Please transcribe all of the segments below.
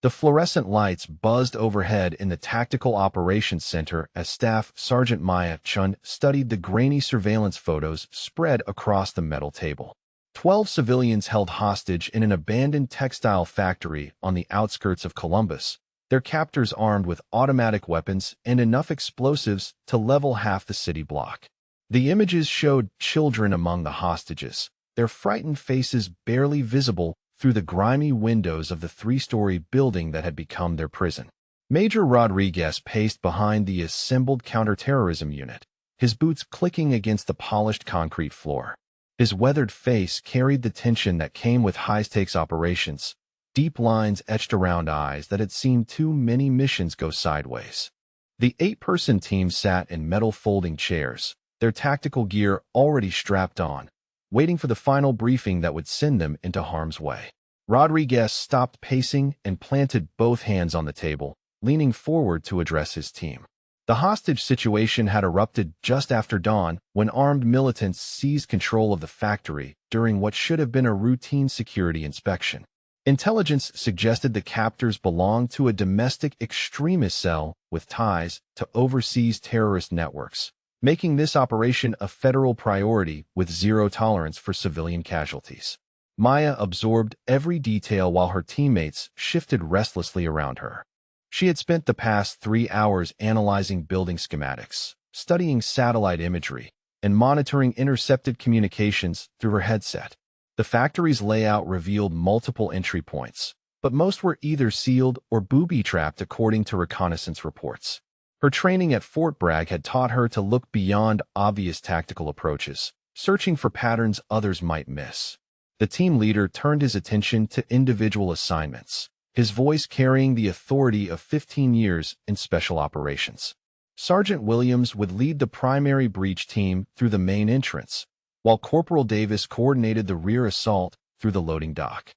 The fluorescent lights buzzed overhead in the Tactical Operations Center as Staff Sergeant Maya Chun studied the grainy surveillance photos spread across the metal table. 12 civilians held hostage in an abandoned textile factory on the outskirts of Columbus, their captors armed with automatic weapons and enough explosives to level half the city block. The images showed children among the hostages, their frightened faces barely visible through the grimy windows of the three-story building that had become their prison. Major Rodriguez paced behind the assembled counterterrorism unit, his boots clicking against the polished concrete floor. His weathered face carried the tension that came with high-stakes operations, deep lines etched around eyes that had seen too many missions go sideways. The 8-person team sat in metal folding chairs, their tactical gear already strapped on, waiting for the final briefing that would send them into harm's way. Rodriguez stopped pacing and planted both hands on the table, leaning forward to address his team. The hostage situation had erupted just after dawn when armed militants seized control of the factory during what should have been a routine security inspection. Intelligence suggested the captors belonged to a domestic extremist cell with ties to overseas terrorist networks, making this operation a federal priority with zero tolerance for civilian casualties. Maya absorbed every detail while her teammates shifted restlessly around her. She had spent the past 3 hours analyzing building schematics, studying satellite imagery, and monitoring intercepted communications through her headset. The factory's layout revealed multiple entry points, but most were either sealed or booby-trapped according to reconnaissance reports. Her training at Fort Bragg had taught her to look beyond obvious tactical approaches, searching for patterns others might miss. The team leader turned his attention to individual assignments, his voice carrying the authority of 15 years in special operations. Sergeant Williams would lead the primary breach team through the main entrance, while Corporal Davis coordinated the rear assault through the loading dock.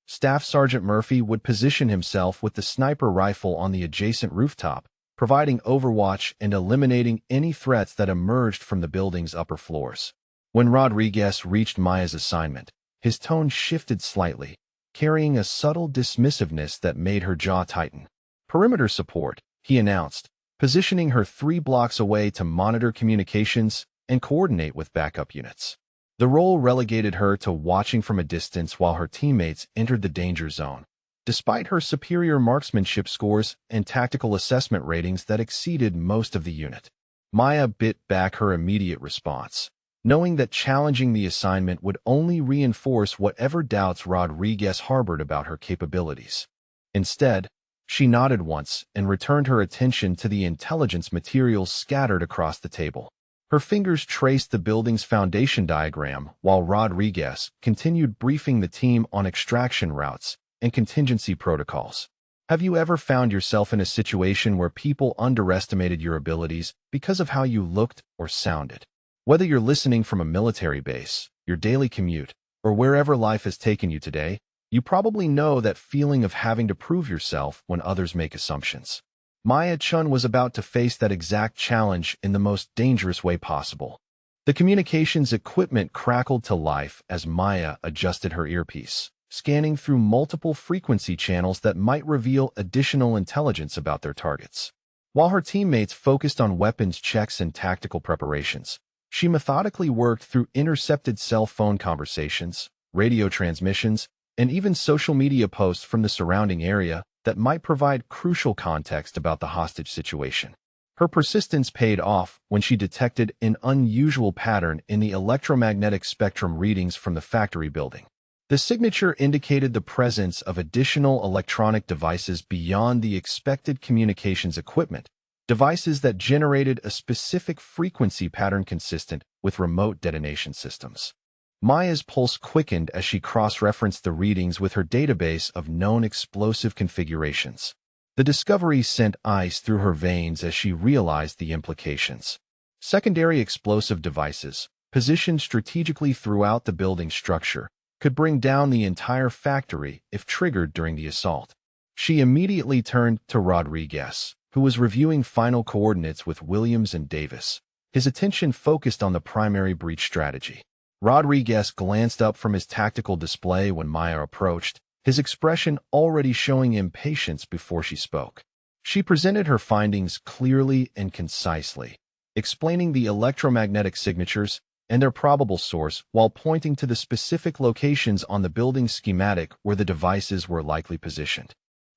Staff Sergeant Murphy would position himself with the sniper rifle on the adjacent rooftop, providing overwatch and eliminating any threats that emerged from the building's upper floors. When Rodriguez reached Maya's assignment, his tone shifted slightly, carrying a subtle dismissiveness that made her jaw tighten. "Perimeter support," he announced, positioning her 3 blocks away to monitor communications and coordinate with backup units. The role relegated her to watching from a distance while her teammates entered the danger zone. Despite her superior marksmanship scores and tactical assessment ratings that exceeded most of the unit, Maya bit back her immediate response, knowing that challenging the assignment would only reinforce whatever doubts Rodriguez harbored about her capabilities. Instead, she nodded once and returned her attention to the intelligence materials scattered across the table. Her fingers traced the building's foundation diagram while Rodriguez continued briefing the team on extraction routes and contingency protocols. Have you ever found yourself in a situation where people underestimated your abilities because of how you looked or sounded? Whether you're listening from a military base, your daily commute, or wherever life has taken you today, you probably know that feeling of having to prove yourself when others make assumptions. Maya Chun was about to face that exact challenge in the most dangerous way possible. The communications equipment crackled to life as Maya adjusted her earpiece, scanning through multiple frequency channels that might reveal additional intelligence about their targets. While her teammates focused on weapons checks and tactical preparations, she methodically worked through intercepted cell phone conversations, radio transmissions, and even social media posts from the surrounding area that might provide crucial context about the hostage situation. Her persistence paid off when she detected an unusual pattern in the electromagnetic spectrum readings from the factory building. The signature indicated the presence of additional electronic devices beyond the expected communications equipment, devices that generated a specific frequency pattern consistent with remote detonation systems. Maya's pulse quickened as she cross-referenced the readings with her database of known explosive configurations. The discovery sent ice through her veins as she realized the implications. Secondary explosive devices, positioned strategically throughout the building structure, could bring down the entire factory if triggered during the assault. She immediately turned to Rodriguez, who was reviewing final coordinates with Williams and Davis, his attention focused on the primary breach strategy. Rodriguez glanced up from his tactical display when Maya approached, his expression already showing impatience before she spoke. She presented her findings clearly and concisely, explaining the electromagnetic signatures and their probable source while pointing to the specific locations on the building schematic where the devices were likely positioned.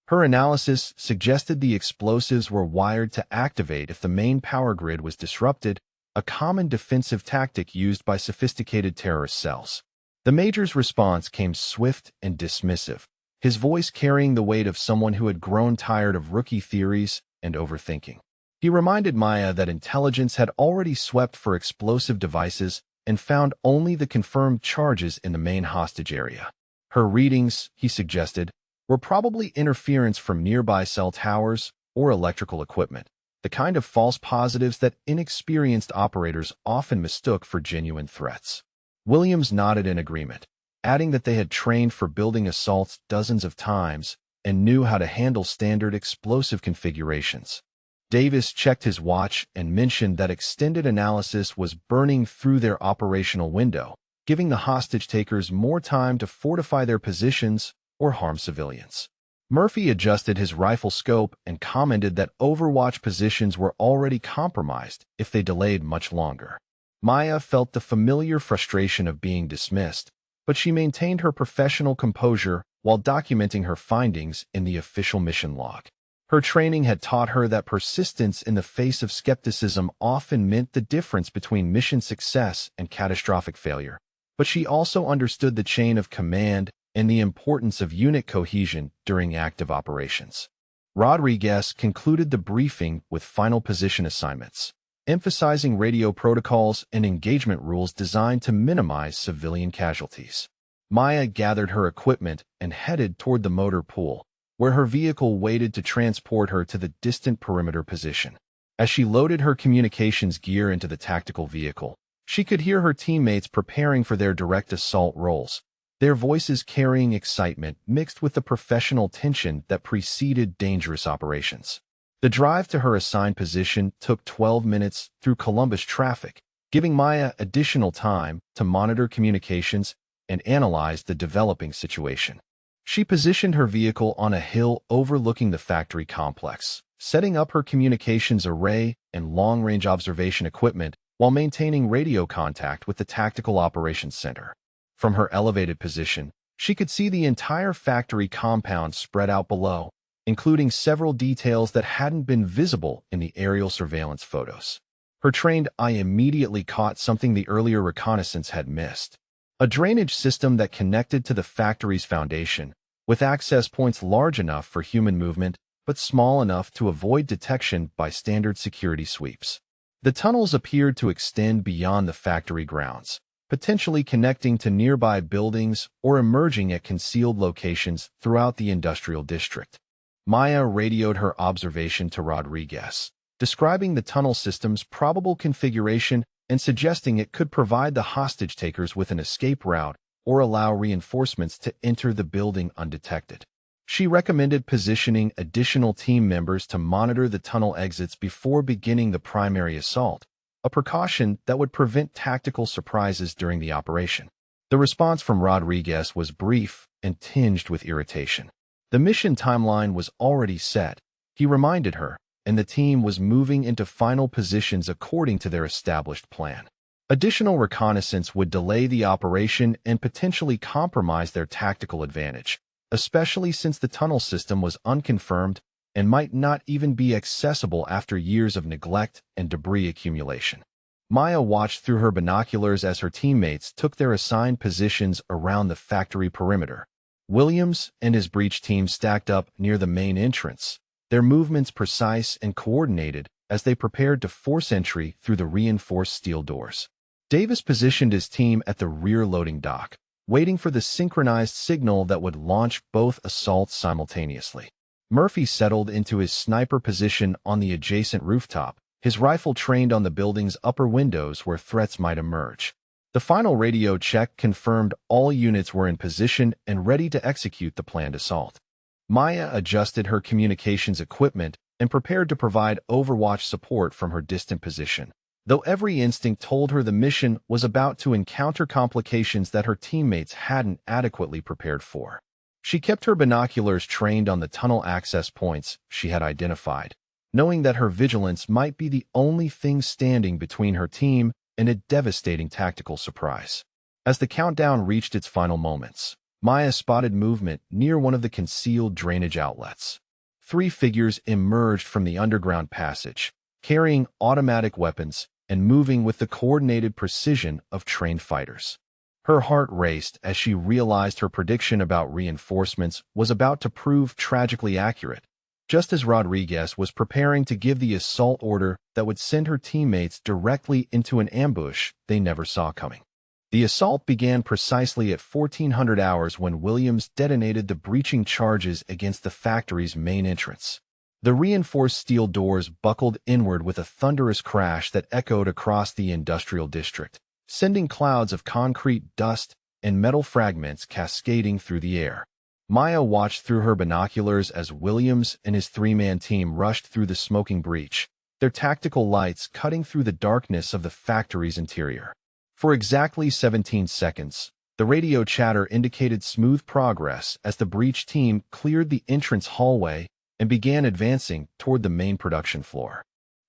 Her analysis suggested the explosives were wired to activate if the main power grid was disrupted, a common defensive tactic used by sophisticated terrorist cells. The Major's response came swift and dismissive, his voice carrying the weight of someone who had grown tired of rookie theories and overthinking. He reminded Maya that intelligence had already swept for explosive devices and found only the confirmed charges in the main hostage area. Her readings, he suggested, were probably interference from nearby cell towers or electrical equipment, the kind of false positives that inexperienced operators often mistook for genuine threats. Williams nodded in agreement, adding that they had trained for building assaults dozens of times and knew how to handle standard explosive configurations. Davis checked his watch and mentioned that extended analysis was burning through their operational window, giving the hostage-takers more time to fortify their positions or harm civilians. Murphy adjusted his rifle scope and commented that Overwatch positions were already compromised if they delayed much longer. Maya felt the familiar frustration of being dismissed, but she maintained her professional composure while documenting her findings in the official mission log. Her training had taught her that persistence in the face of skepticism often meant the difference between mission success and catastrophic failure, but she also understood the chain of command and the importance of unit cohesion during active operations. Rodriguez concluded the briefing with final position assignments, emphasizing radio protocols and engagement rules designed to minimize civilian casualties. Maya gathered her equipment and headed toward the motor pool, where her vehicle waited to transport her to the distant perimeter position. As she loaded her communications gear into the tactical vehicle, she could hear her teammates preparing for their direct assault roles, their voices carrying excitement mixed with the professional tension that preceded dangerous operations. The drive to her assigned position took 12 minutes through Columbus traffic, giving Maya additional time to monitor communications and analyze the developing situation. She positioned her vehicle on a hill overlooking the factory complex, setting up her communications array and long-range observation equipment while maintaining radio contact with the Tactical Operations Center. From her elevated position, she could see the entire factory compound spread out below, including several details that hadn't been visible in the aerial surveillance photos. Her trained eye immediately caught something the earlier reconnaissance had missed: a drainage system that connected to the factory's foundation, with access points large enough for human movement but small enough to avoid detection by standard security sweeps. The tunnels appeared to extend beyond the factory grounds, potentially connecting to nearby buildings or emerging at concealed locations throughout the industrial district. Maya radioed her observation to Rodriguez, describing the tunnel system's probable configuration and suggesting it could provide the hostage-takers with an escape route or allow reinforcements to enter the building undetected. She recommended positioning additional team members to monitor the tunnel exits before beginning the primary assault, a precaution that would prevent tactical surprises during the operation. The response from Rodriguez was brief and tinged with irritation. The mission timeline was already set, he reminded her, and the team was moving into final positions according to their established plan. Additional reconnaissance would delay the operation and potentially compromise their tactical advantage, especially since the tunnel system was unconfirmed and might not even be accessible after years of neglect and debris accumulation. Maya watched through her binoculars as her teammates took their assigned positions around the factory perimeter. Williams and his breach team stacked up near the main entrance, their movements precise and coordinated as they prepared to force entry through the reinforced steel doors. Davis positioned his team at the rear loading dock, waiting for the synchronized signal that would launch both assaults simultaneously. Murphy settled into his sniper position on the adjacent rooftop, his rifle trained on the building's upper windows where threats might emerge. The final radio check confirmed all units were in position and ready to execute the planned assault. Maya adjusted her communications equipment and prepared to provide Overwatch support from her distant position, though every instinct told her the mission was about to encounter complications that her teammates hadn't adequately prepared for. She kept her binoculars trained on the tunnel access points she had identified, knowing that her vigilance might be the only thing standing between her team and a devastating tactical surprise. As the countdown reached its final moments, Maya spotted movement near one of the concealed drainage outlets. 3 figures emerged from the underground passage, carrying automatic weapons and moving with the coordinated precision of trained fighters. Her heart raced as she realized her prediction about reinforcements was about to prove tragically accurate, just as Rodriguez was preparing to give the assault order that would send her teammates directly into an ambush they never saw coming. The assault began precisely at 1400 hours when Williams detonated the breaching charges against the factory's main entrance. The reinforced steel doors buckled inward with a thunderous crash that echoed across the industrial district, sending clouds of concrete dust and metal fragments cascading through the air. Maya watched through her binoculars as Williams and his 3-man team rushed through the smoking breach, their tactical lights cutting through the darkness of the factory's interior. For exactly 17 seconds, the radio chatter indicated smooth progress as the breach team cleared the entrance hallway and began advancing toward the main production floor.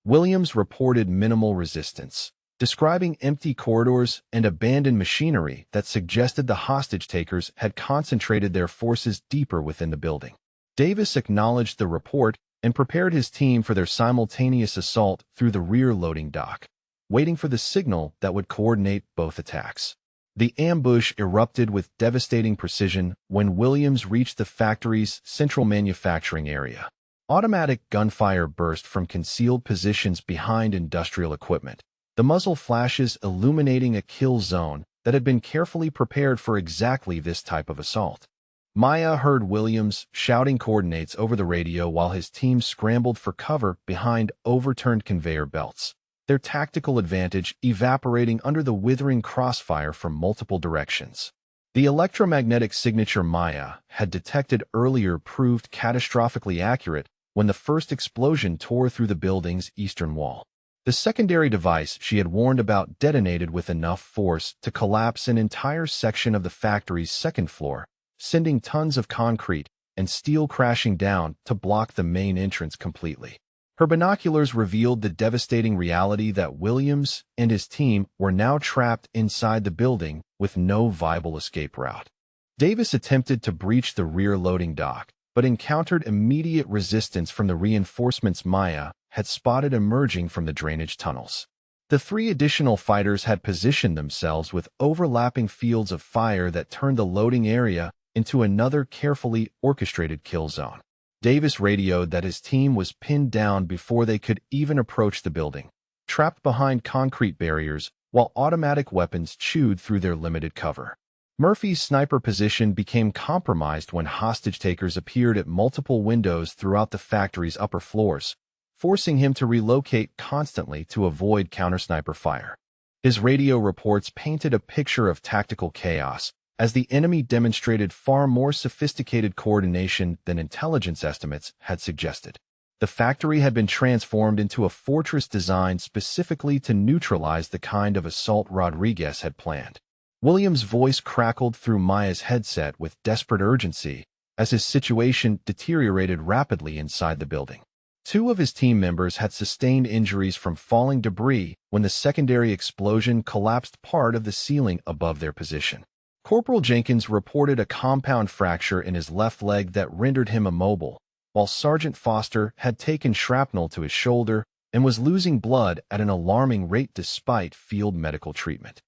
Williams reported minimal resistance, describing empty corridors and abandoned machinery that suggested the hostage-takers had concentrated their forces deeper within the building. Davis acknowledged the report and prepared his team for their simultaneous assault through the rear loading dock, waiting for the signal that would coordinate both attacks. The ambush erupted with devastating precision when Williams reached the factory's central manufacturing area. Automatic gunfire burst from concealed positions behind industrial equipment, the muzzle flashes illuminating a kill zone that had been carefully prepared for exactly this type of assault. Maya heard Williams shouting coordinates over the radio while his team scrambled for cover behind overturned conveyor belts, their tactical advantage evaporating under the withering crossfire from multiple directions. The electromagnetic signature Maya had detected earlier proved catastrophically accurate when the first explosion tore through the building's eastern wall. The secondary device she had warned about detonated with enough force to collapse an entire section of the factory's second floor, sending tons of concrete and steel crashing down to block the main entrance completely. Her binoculars revealed the devastating reality that Williams and his team were now trapped inside the building with no viable escape route. Davis attempted to breach the rear loading dock, but encountered immediate resistance from the reinforcements Maya had spotted emerging from the drainage tunnels. The 3 additional fighters had positioned themselves with overlapping fields of fire that turned the loading area into another carefully orchestrated kill zone. Davis radioed that his team was pinned down before they could even approach the building, trapped behind concrete barriers while automatic weapons chewed through their limited cover. Murphy's sniper position became compromised when hostage-takers appeared at multiple windows throughout the factory's upper floors, forcing him to relocate constantly to avoid counter-sniper fire. His radio reports painted a picture of tactical chaos, as the enemy demonstrated far more sophisticated coordination than intelligence estimates had suggested. The factory had been transformed into a fortress designed specifically to neutralize the kind of assault Rodriguez had planned. Williams' voice crackled through Maya's headset with desperate urgency as his situation deteriorated rapidly inside the building. 2 of his team members had sustained injuries from falling debris when the secondary explosion collapsed part of the ceiling above their position. Corporal Jenkins reported a compound fracture in his left leg that rendered him immobile, while Sergeant Foster had taken shrapnel to his shoulder and was losing blood at an alarming rate despite field medical treatment.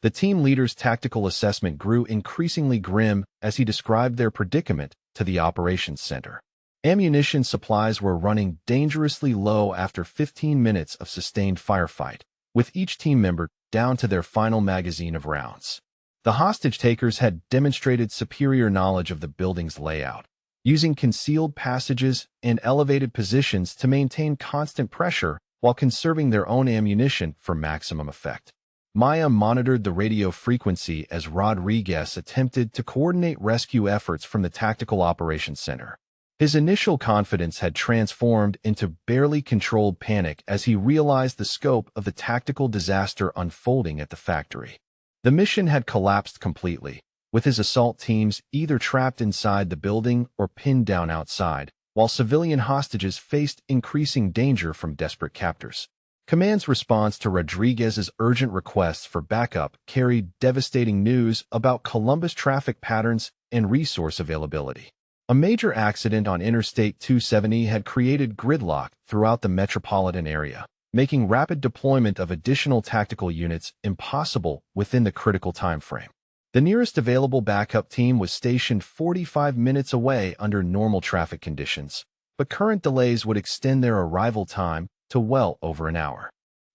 The team leader's tactical assessment grew increasingly grim as he described their predicament to the operations center. Ammunition supplies were running dangerously low after 15 minutes of sustained firefight, with each team member down to their final magazine of rounds. The hostage-takers had demonstrated superior knowledge of the building's layout, using concealed passages and elevated positions to maintain constant pressure while conserving their own ammunition for maximum effect. Maya monitored the radio frequency as Rodriguez attempted to coordinate rescue efforts from the Tactical Operations Center. His initial confidence had transformed into barely controlled panic as he realized the scope of the tactical disaster unfolding at the factory. The mission had collapsed completely, with his assault teams either trapped inside the building or pinned down outside, while civilian hostages faced increasing danger from desperate captors. Command's response to Rodriguez's urgent requests for backup carried devastating news about Columbus traffic patterns and resource availability. A major accident on Interstate 270 had created gridlock throughout the metropolitan area, making rapid deployment of additional tactical units impossible within the critical time frame. The nearest available backup team was stationed 45 minutes away under normal traffic conditions, but current delays would extend their arrival time to well over an hour.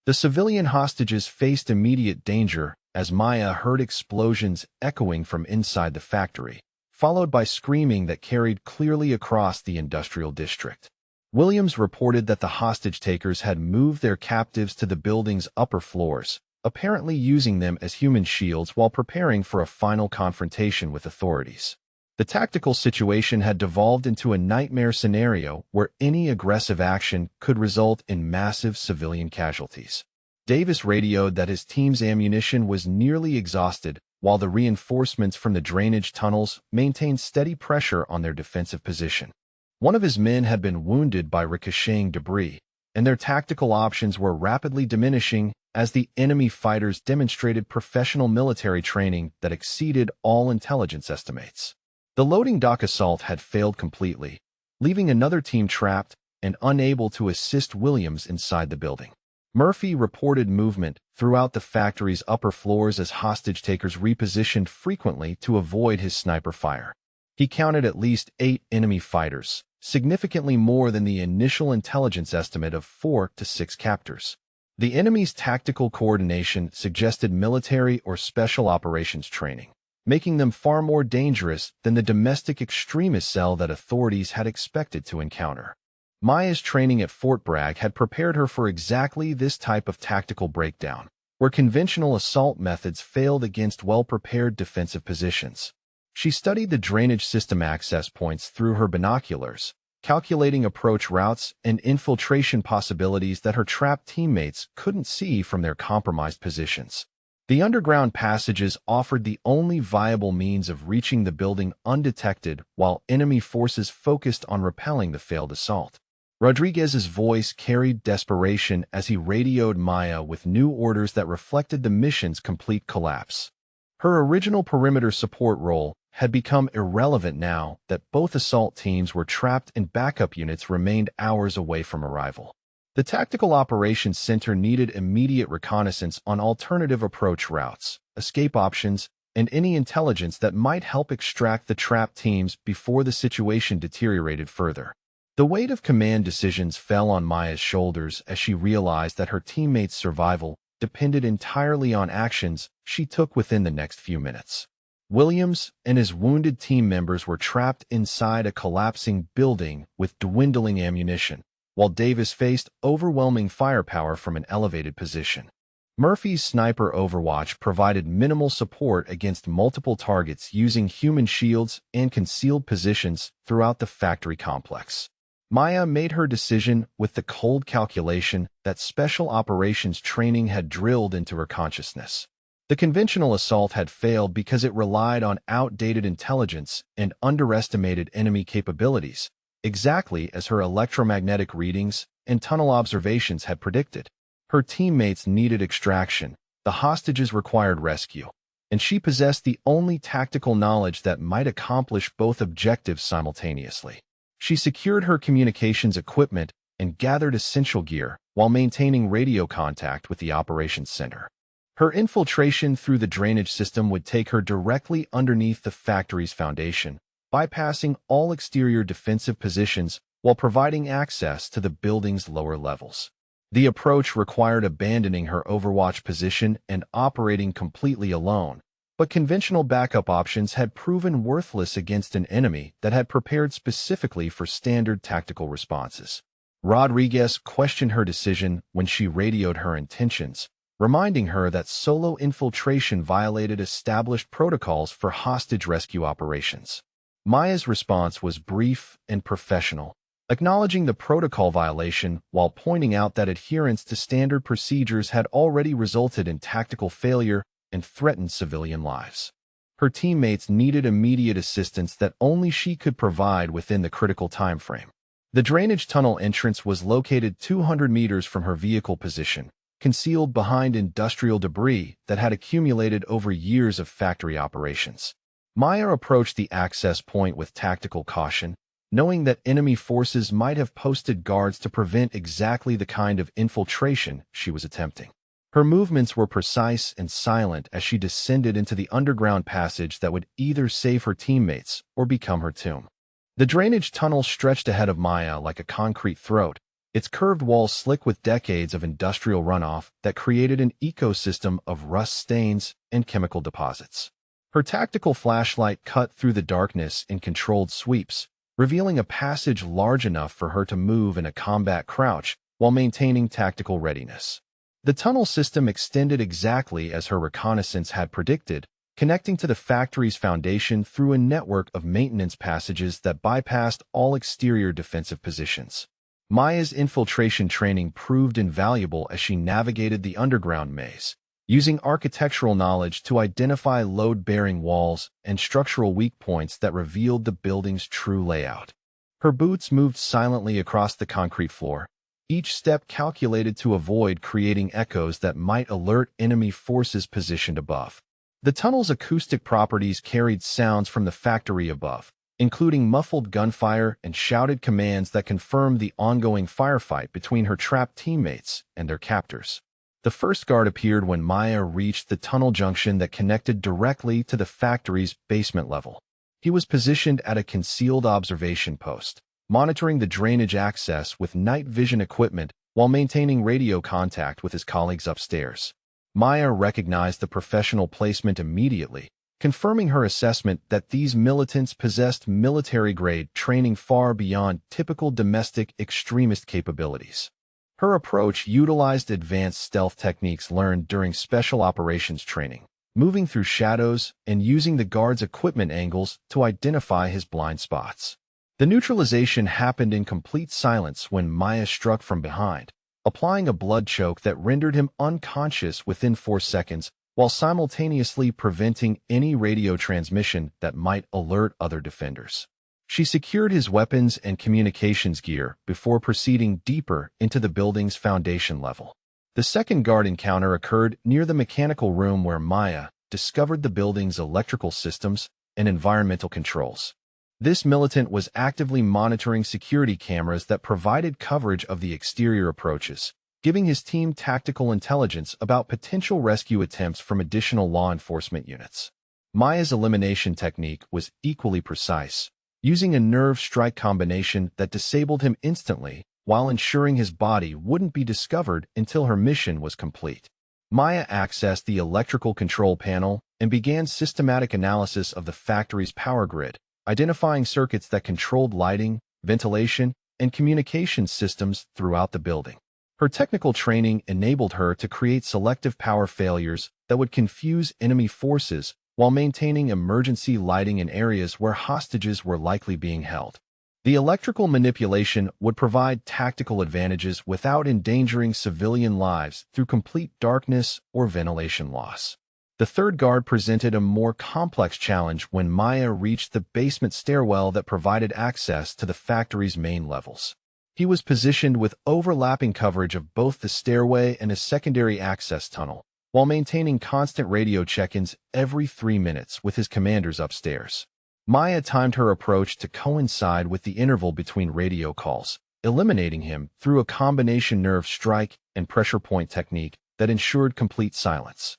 The civilian hostages faced immediate danger as Maya heard explosions echoing from inside the factory, followed by screaming that carried clearly across the industrial district. Williams reported that the hostage-takers had moved their captives to the building's upper floors, apparently using them as human shields while preparing for a final confrontation with authorities. The tactical situation had devolved into a nightmare scenario where any aggressive action could result in massive civilian casualties. Davis radioed that his team's ammunition was nearly exhausted, while the reinforcements from the drainage tunnels maintained steady pressure on their defensive position. One of his men had been wounded by ricocheting debris, and their tactical options were rapidly diminishing as the enemy fighters demonstrated professional military training that exceeded all intelligence estimates. The loading dock assault had failed completely, leaving another team trapped and unable to assist Williams inside the building. Murphy reported movement throughout the factory's upper floors as hostage-takers repositioned frequently to avoid his sniper fire. He counted at least 8 enemy fighters, significantly more than the initial intelligence estimate of 4 to 6 captors. The enemy's tactical coordination suggested military or special operations training, making them far more dangerous than the domestic extremist cell that authorities had expected to encounter. Maya's training at Fort Bragg had prepared her for exactly this type of tactical breakdown, where conventional assault methods failed against well-prepared defensive positions. She studied the drainage system access points through her binoculars, calculating approach routes and infiltration possibilities that her trapped teammates couldn't see from their compromised positions. The underground passages offered the only viable means of reaching the building undetected while enemy forces focused on repelling the failed assault. Rodriguez's voice carried desperation as he radioed Maya with new orders that reflected the mission's complete collapse. Her original perimeter support role had become irrelevant now that both assault teams were trapped and backup units remained hours away from arrival. The Tactical Operations Center needed immediate reconnaissance on alternative approach routes, escape options, and any intelligence that might help extract the trapped teams before the situation deteriorated further. The weight of command decisions fell on Maya's shoulders as she realized that her teammates' survival depended entirely on actions she took within the next few minutes. Williams and his wounded team members were trapped inside a collapsing building with dwindling ammunition, while Davis faced overwhelming firepower from an elevated position. Murphy's sniper overwatch provided minimal support against multiple targets using human shields and concealed positions throughout the factory complex. Maya made her decision with the cold calculation that special operations training had drilled into her consciousness. The conventional assault had failed because it relied on outdated intelligence and underestimated enemy capabilities, exactly as her electromagnetic readings and tunnel observations had predicted. Her teammates needed extraction, the hostages required rescue, and she possessed the only tactical knowledge that might accomplish both objectives simultaneously. She secured her communications equipment and gathered essential gear while maintaining radio contact with the operations center. Her infiltration through the drainage system would take her directly underneath the factory's foundation, bypassing all exterior defensive positions while providing access to the building's lower levels. The approach required abandoning her overwatch position and operating completely alone, but conventional backup options had proven worthless against an enemy that had prepared specifically for standard tactical responses. Rodriguez questioned her decision when she radioed her intentions, reminding her that solo infiltration violated established protocols for hostage rescue operations. Maya's response was brief and professional, acknowledging the protocol violation while pointing out that adherence to standard procedures had already resulted in tactical failure and threatened civilian lives. Her teammates needed immediate assistance that only she could provide within the critical time frame. The drainage tunnel entrance was located 200 meters from her vehicle position, concealed behind industrial debris that had accumulated over years of factory operations. Maya approached the access point with tactical caution, knowing that enemy forces might have posted guards to prevent exactly the kind of infiltration she was attempting. Her movements were precise and silent as she descended into the underground passage that would either save her teammates or become her tomb. The drainage tunnel stretched ahead of Maya like a concrete throat, its curved walls slick with decades of industrial runoff that created an ecosystem of rust stains and chemical deposits. Her tactical flashlight cut through the darkness in controlled sweeps, revealing a passage large enough for her to move in a combat crouch while maintaining tactical readiness. The tunnel system extended exactly as her reconnaissance had predicted, connecting to the factory's foundation through a network of maintenance passages that bypassed all exterior defensive positions. Maya's infiltration training proved invaluable as she navigated the underground maze, using architectural knowledge to identify load-bearing walls and structural weak points that revealed the building's true layout. Her boots moved silently across the concrete floor, each step calculated to avoid creating echoes that might alert enemy forces positioned above. The tunnel's acoustic properties carried sounds from the factory above, including muffled gunfire and shouted commands that confirmed the ongoing firefight between her trapped teammates and their captors. The first guard appeared when Maya reached the tunnel junction that connected directly to the factory's basement level. He was positioned at a concealed observation post, monitoring the drainage access with night vision equipment while maintaining radio contact with his colleagues upstairs. Maya recognized the professional placement immediately, confirming her assessment that these militants possessed military-grade training far beyond typical domestic extremist capabilities. Her approach utilized advanced stealth techniques learned during special operations training, moving through shadows and using the guard's equipment angles to identify his blind spots. The neutralization happened in complete silence when Maya struck from behind, applying a blood choke that rendered him unconscious within 4 seconds, while simultaneously preventing any radio transmission that might alert other defenders. She secured his weapons and communications gear before proceeding deeper into the building's foundation level. The second guard encounter occurred near the mechanical room where Maya discovered the building's electrical systems and environmental controls. This militant was actively monitoring security cameras that provided coverage of the exterior approaches, giving his team tactical intelligence about potential rescue attempts from additional law enforcement units. Maya's elimination technique was equally precise, using a nerve strike combination that disabled him instantly while ensuring his body wouldn't be discovered until her mission was complete. Maya accessed the electrical control panel and began systematic analysis of the factory's power grid, identifying circuits that controlled lighting, ventilation, and communication systems throughout the building. Her technical training enabled her to create selective power failures that would confuse enemy forces while maintaining emergency lighting in areas where hostages were likely being held. The electrical manipulation would provide tactical advantages without endangering civilian lives through complete darkness or ventilation loss. The third guard presented a more complex challenge when Maya reached the basement stairwell that provided access to the factory's main levels. He was positioned with overlapping coverage of both the stairway and a secondary access tunnel, while maintaining constant radio check-ins every 3 minutes with his commanders upstairs. Maya timed her approach to coincide with the interval between radio calls, eliminating him through a combination nerve strike and pressure point technique that ensured complete silence.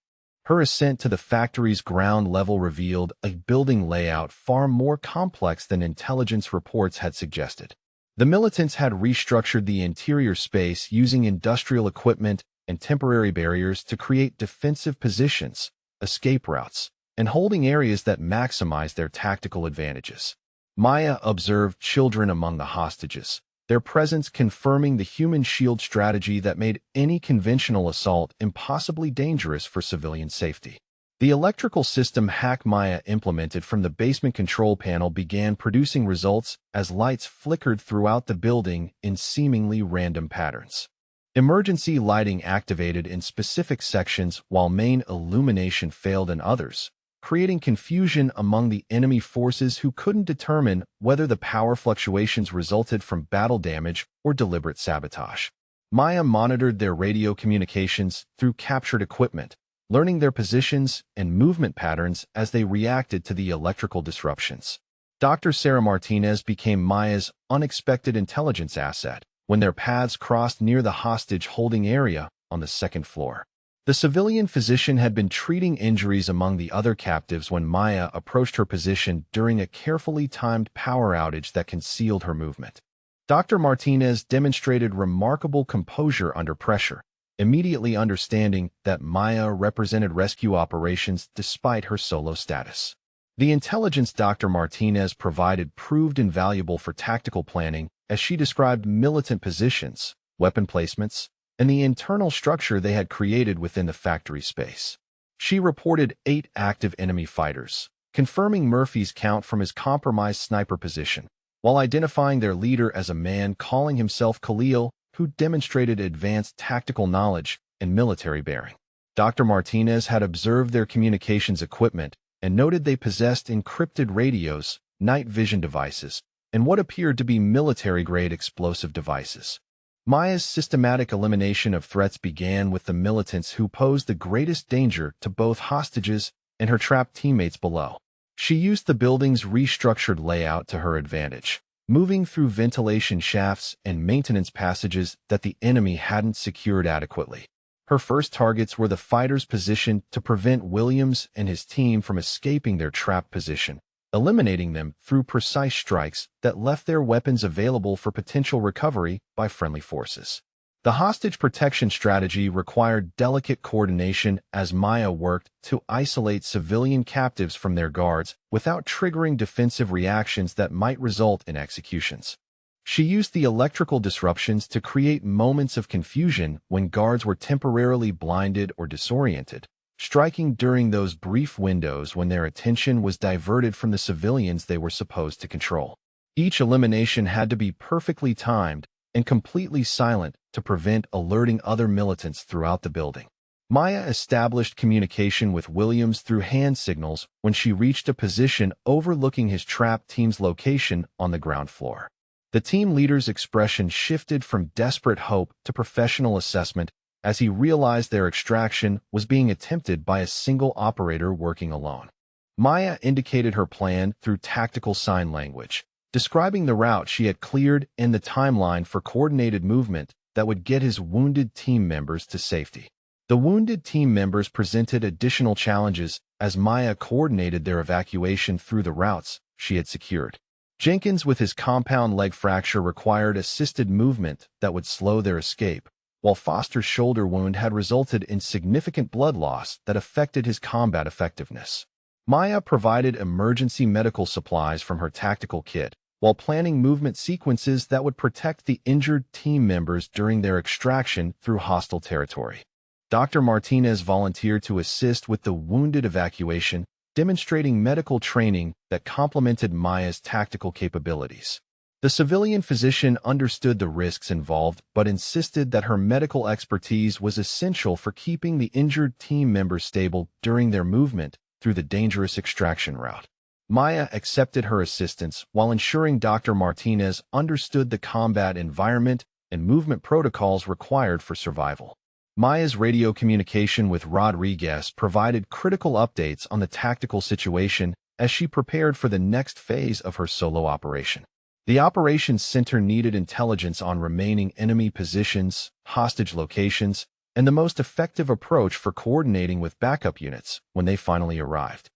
Her ascent to the factory's ground level revealed a building layout far more complex than intelligence reports had suggested. The militants had restructured the interior space using industrial equipment and temporary barriers to create defensive positions, escape routes, and holding areas that maximized their tactical advantages. Maya observed children among the hostages, their presence confirming the human shield strategy that made any conventional assault impossibly dangerous for civilian safety. The electrical system hack Maya implemented from the basement control panel began producing results as lights flickered throughout the building in seemingly random patterns. Emergency lighting activated in specific sections while main illumination failed in others, creating confusion among the enemy forces who couldn't determine whether the power fluctuations resulted from battle damage or deliberate sabotage. Maya monitored their radio communications through captured equipment, learning their positions and movement patterns as they reacted to the electrical disruptions. Dr. Sarah Martinez became Maya's unexpected intelligence asset when their paths crossed near the hostage-holding area on the second floor. The civilian physician had been treating injuries among the other captives when Maya approached her position during a carefully timed power outage that concealed her movement. Dr. Martinez demonstrated remarkable composure under pressure, immediately understanding that Maya represented rescue operations despite her solo status. The intelligence Dr. Martinez provided proved invaluable for tactical planning as she described militant positions, weapon placements, and the internal structure they had created within the factory space. She reported 8 active enemy fighters, confirming Murphy's count from his compromised sniper position, while identifying their leader as a man calling himself Khalil, who demonstrated advanced tactical knowledge and military bearing. Dr. Martinez had observed their communications equipment and noted they possessed encrypted radios, night vision devices, and what appeared to be military-grade explosive devices. Maya's systematic elimination of threats began with the militants who posed the greatest danger to both hostages and her trapped teammates below. She used the building's restructured layout to her advantage, moving through ventilation shafts and maintenance passages that the enemy hadn't secured adequately. Her first targets were the fighters positioned to prevent Williams and his team from escaping their trapped position, eliminating them through precise strikes that left their weapons available for potential recovery by friendly forces. The hostage protection strategy required delicate coordination as Maya worked to isolate civilian captives from their guards without triggering defensive reactions that might result in executions. She used the electrical disruptions to create moments of confusion when guards were temporarily blinded or disoriented, striking during those brief windows when their attention was diverted from the civilians they were supposed to control. Each elimination had to be perfectly timed and completely silent to prevent alerting other militants throughout the building. Maya established communication with Williams through hand signals when she reached a position overlooking his trapped team's location on the ground floor. The team leader's expression shifted from desperate hope to professional assessment as he realized their extraction was being attempted by a single operator working alone. Maya indicated her plan through tactical sign language, describing the route she had cleared and the timeline for coordinated movement that would get his wounded team members to safety. The wounded team members presented additional challenges as Maya coordinated their evacuation through the routes she had secured. Jenkins, with his compound leg fracture, required assisted movement that would slow their escape, while Foster's shoulder wound had resulted in significant blood loss that affected his combat effectiveness. Maya provided emergency medical supplies from her tactical kit, while planning movement sequences that would protect the injured team members during their extraction through hostile territory. Dr. Martinez volunteered to assist with the wounded evacuation, demonstrating medical training that complemented Maya's tactical capabilities. The civilian physician understood the risks involved but insisted that her medical expertise was essential for keeping the injured team members stable during their movement through the dangerous extraction route. Maya accepted her assistance while ensuring Dr. Martinez understood the combat environment and movement protocols required for survival. Maya's radio communication with Rodriguez provided critical updates on the tactical situation as she prepared for the next phase of her solo operation. The operations center needed intelligence on remaining enemy positions, hostage locations, and the most effective approach for coordinating with backup units when they finally arrived.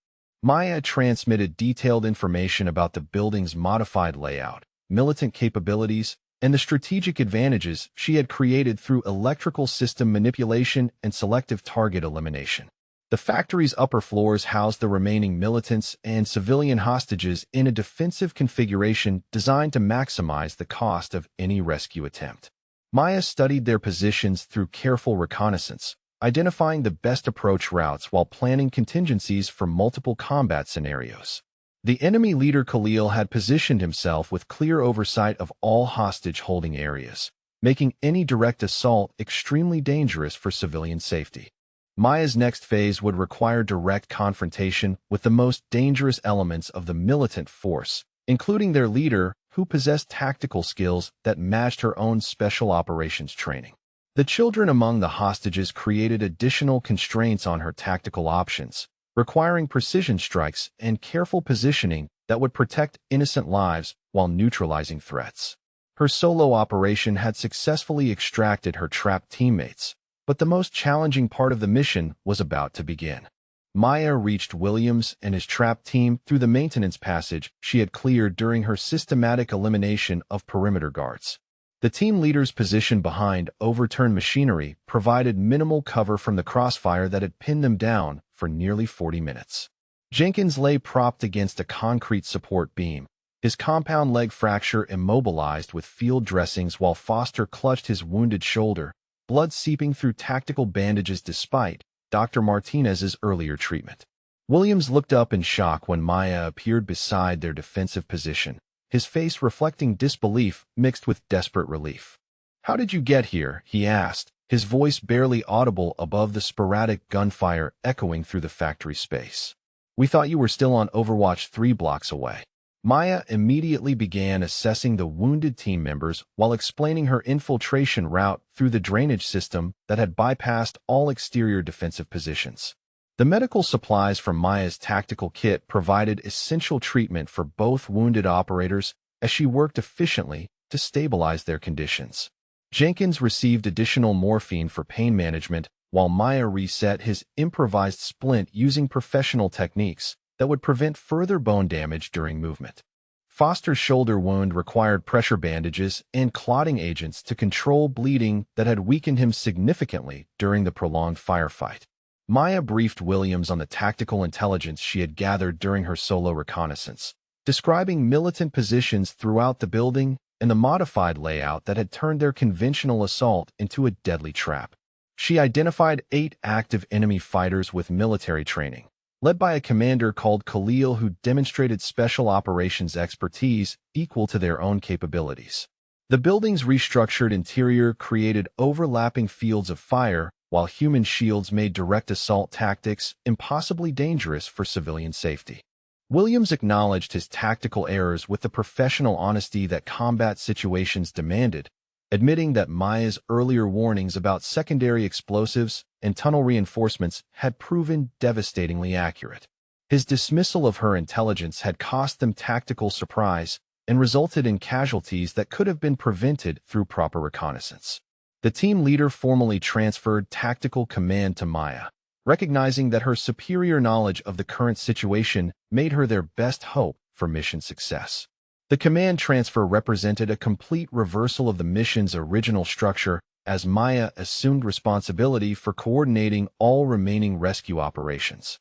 Maya transmitted detailed information about the building's modified layout, militant capabilities, and the strategic advantages she had created through electrical system manipulation and selective target elimination. The factory's upper floors housed the remaining militants and civilian hostages in a defensive configuration designed to maximize the cost of any rescue attempt. Maya studied their positions through careful reconnaissance, identifying the best approach routes while planning contingencies for multiple combat scenarios. The enemy leader Khalil had positioned himself with clear oversight of all hostage-holding areas, making any direct assault extremely dangerous for civilian safety. Maya's next phase would require direct confrontation with the most dangerous elements of the militant force, including their leader, who possessed tactical skills that matched her own special operations training. The children among the hostages created additional constraints on her tactical options, requiring precision strikes and careful positioning that would protect innocent lives while neutralizing threats. Her solo operation had successfully extracted her trapped teammates, but the most challenging part of the mission was about to begin. Maya reached Williams and his trapped team through the maintenance passage she had cleared during her systematic elimination of perimeter guards. The team leader's position behind overturned machinery provided minimal cover from the crossfire that had pinned them down for nearly 40 minutes. Jenkins lay propped against a concrete support beam, his compound leg fracture immobilized with field dressings while Foster clutched his wounded shoulder, blood seeping through tactical bandages despite Dr. Martinez's earlier treatment. Williams looked up in shock when Maya appeared beside their defensive position, his face reflecting disbelief mixed with desperate relief. "How did you get here?" he asked, his voice barely audible above the sporadic gunfire echoing through the factory space. "We thought you were still on Overwatch 3 blocks away." Maya immediately began assessing the wounded team members while explaining her infiltration route through the drainage system that had bypassed all exterior defensive positions. The medical supplies from Maya's tactical kit provided essential treatment for both wounded operators as she worked efficiently to stabilize their conditions. Jenkins received additional morphine for pain management, while Maya reset his improvised splint using professional techniques that would prevent further bone damage during movement. Foster's shoulder wound required pressure bandages and clotting agents to control bleeding that had weakened him significantly during the prolonged firefight. Maya briefed Williams on the tactical intelligence she had gathered during her solo reconnaissance, describing militant positions throughout the building and the modified layout that had turned their conventional assault into a deadly trap. She identified 8 active enemy fighters with military training, led by a commander called Khalil who demonstrated special operations expertise equal to their own capabilities. The building's restructured interior created overlapping fields of fire, while human shields made direct assault tactics impossibly dangerous for civilian safety. Williams acknowledged his tactical errors with the professional honesty that combat situations demanded, admitting that Maya's earlier warnings about secondary explosives and tunnel reinforcements had proven devastatingly accurate. His dismissal of her intelligence had cost them tactical surprise and resulted in casualties that could have been prevented through proper reconnaissance. The team leader formally transferred tactical command to Maya, recognizing that her superior knowledge of the current situation made her their best hope for mission success. The command transfer represented a complete reversal of the mission's original structure as Maya assumed responsibility for coordinating all remaining rescue operations.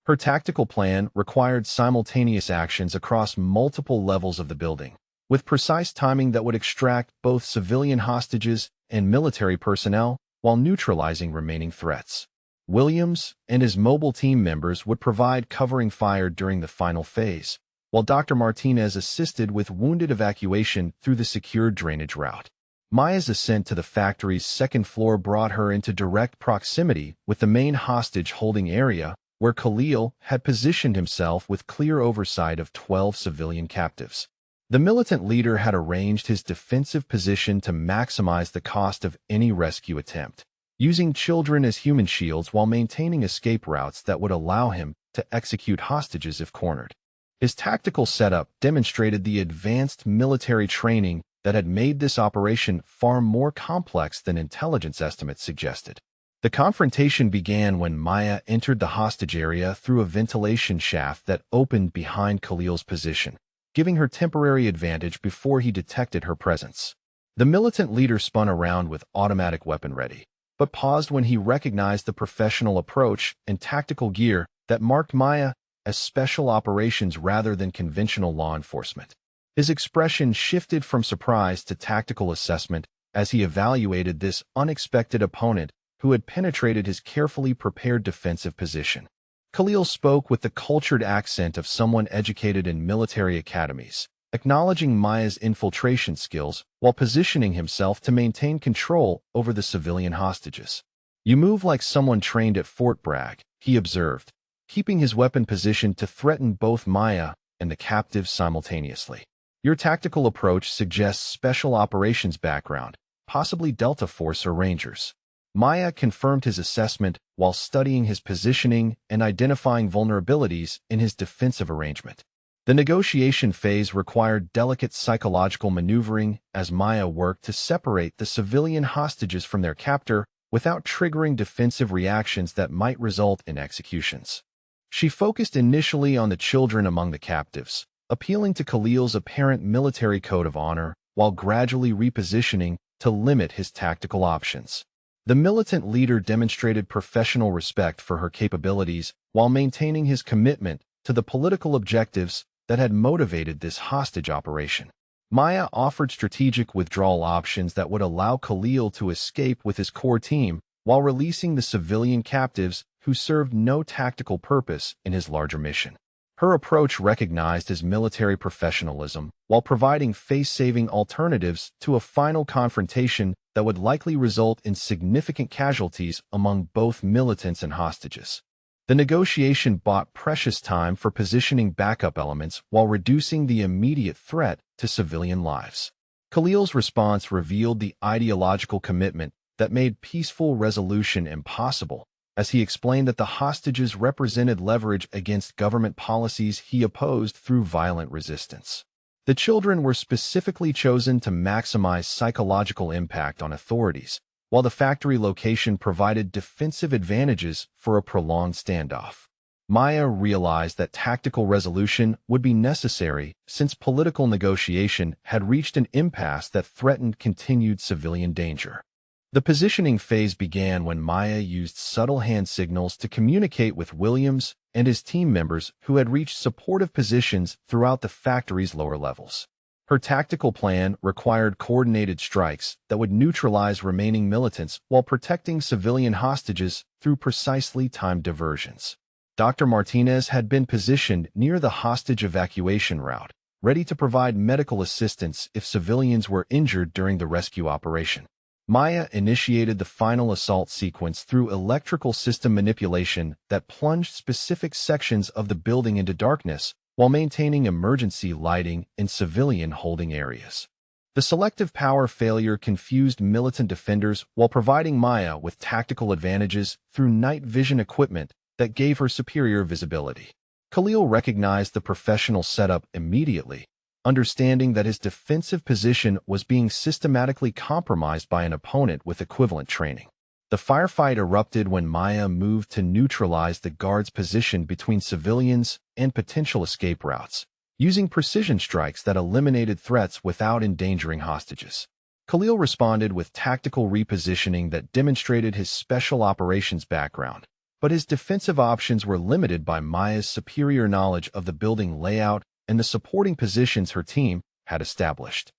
Her tactical plan required simultaneous actions across multiple levels of the building, with precise timing that would extract both civilian hostages and military personnel while neutralizing remaining threats. Williams and his mobile team members would provide covering fire during the final phase, while Dr. Martinez assisted with wounded evacuation through the secured drainage route. Maya's ascent to the factory's second floor brought her into direct proximity with the main hostage-holding area, where Khalil had positioned himself with clear oversight of 12 civilian captives. The militant leader had arranged his defensive position to maximize the cost of any rescue attempt, using children as human shields while maintaining escape routes that would allow him to execute hostages if cornered. His tactical setup demonstrated the advanced military training that had made this operation far more complex than intelligence estimates suggested. The confrontation began when Maya entered the hostage area through a ventilation shaft that opened behind Khalil's position, giving her temporary advantage before he detected her presence. The militant leader spun around with automatic weapon ready, but paused when he recognized the professional approach and tactical gear that marked Maya as special operations rather than conventional law enforcement. His expression shifted from surprise to tactical assessment as he evaluated this unexpected opponent who had penetrated his carefully prepared defensive position. Khalil spoke with the cultured accent of someone educated in military academies, acknowledging Maya's infiltration skills while positioning himself to maintain control over the civilian hostages. "You move like someone trained at Fort Bragg," he observed, keeping his weapon positioned to threaten both Maya and the captives simultaneously. "Your tactical approach suggests special operations background, possibly Delta Force or Rangers." Maya confirmed his assessment while studying his positioning and identifying vulnerabilities in his defensive arrangement. The negotiation phase required delicate psychological maneuvering as Maya worked to separate the civilian hostages from their captor without triggering defensive reactions that might result in executions. She focused initially on the children among the captives, appealing to Khalil's apparent military code of honor while gradually repositioning to limit his tactical options. The militant leader demonstrated professional respect for her capabilities while maintaining his commitment to the political objectives that had motivated this hostage operation. Maya offered strategic withdrawal options that would allow Khalil to escape with his core team while releasing the civilian captives who served no tactical purpose in his larger mission. Her approach recognized his military professionalism while providing face-saving alternatives to a final confrontation that would likely result in significant casualties among both militants and hostages. The negotiation bought precious time for positioning backup elements while reducing the immediate threat to civilian lives. Khalil's response revealed the ideological commitment that made peaceful resolution impossible, as he explained that the hostages represented leverage against government policies he opposed through violent resistance. The children were specifically chosen to maximize psychological impact on authorities, while the factory location provided defensive advantages for a prolonged standoff. Maya realized that tactical resolution would be necessary since political negotiation had reached an impasse that threatened continued civilian danger. The positioning phase began when Maya used subtle hand signals to communicate with Williams and his team members who had reached supportive positions throughout the factory's lower levels. Her tactical plan required coordinated strikes that would neutralize remaining militants while protecting civilian hostages through precisely timed diversions. Dr. Martinez had been positioned near the hostage evacuation route, ready to provide medical assistance if civilians were injured during the rescue operation. Maya initiated the final assault sequence through electrical system manipulation that plunged specific sections of the building into darkness while maintaining emergency lighting in civilian holding areas. The selective power failure confused militant defenders while providing Maya with tactical advantages through night vision equipment that gave her superior visibility. Khalil recognized the professional setup immediately, understanding that his defensive position was being systematically compromised by an opponent with equivalent training. The firefight erupted when Maya moved to neutralize the guards positioned between civilians and potential escape routes, using precision strikes that eliminated threats without endangering hostages. Khalil responded with tactical repositioning that demonstrated his special operations background, but his defensive options were limited by Maya's superior knowledge of the building layout and the supporting positions her team had established.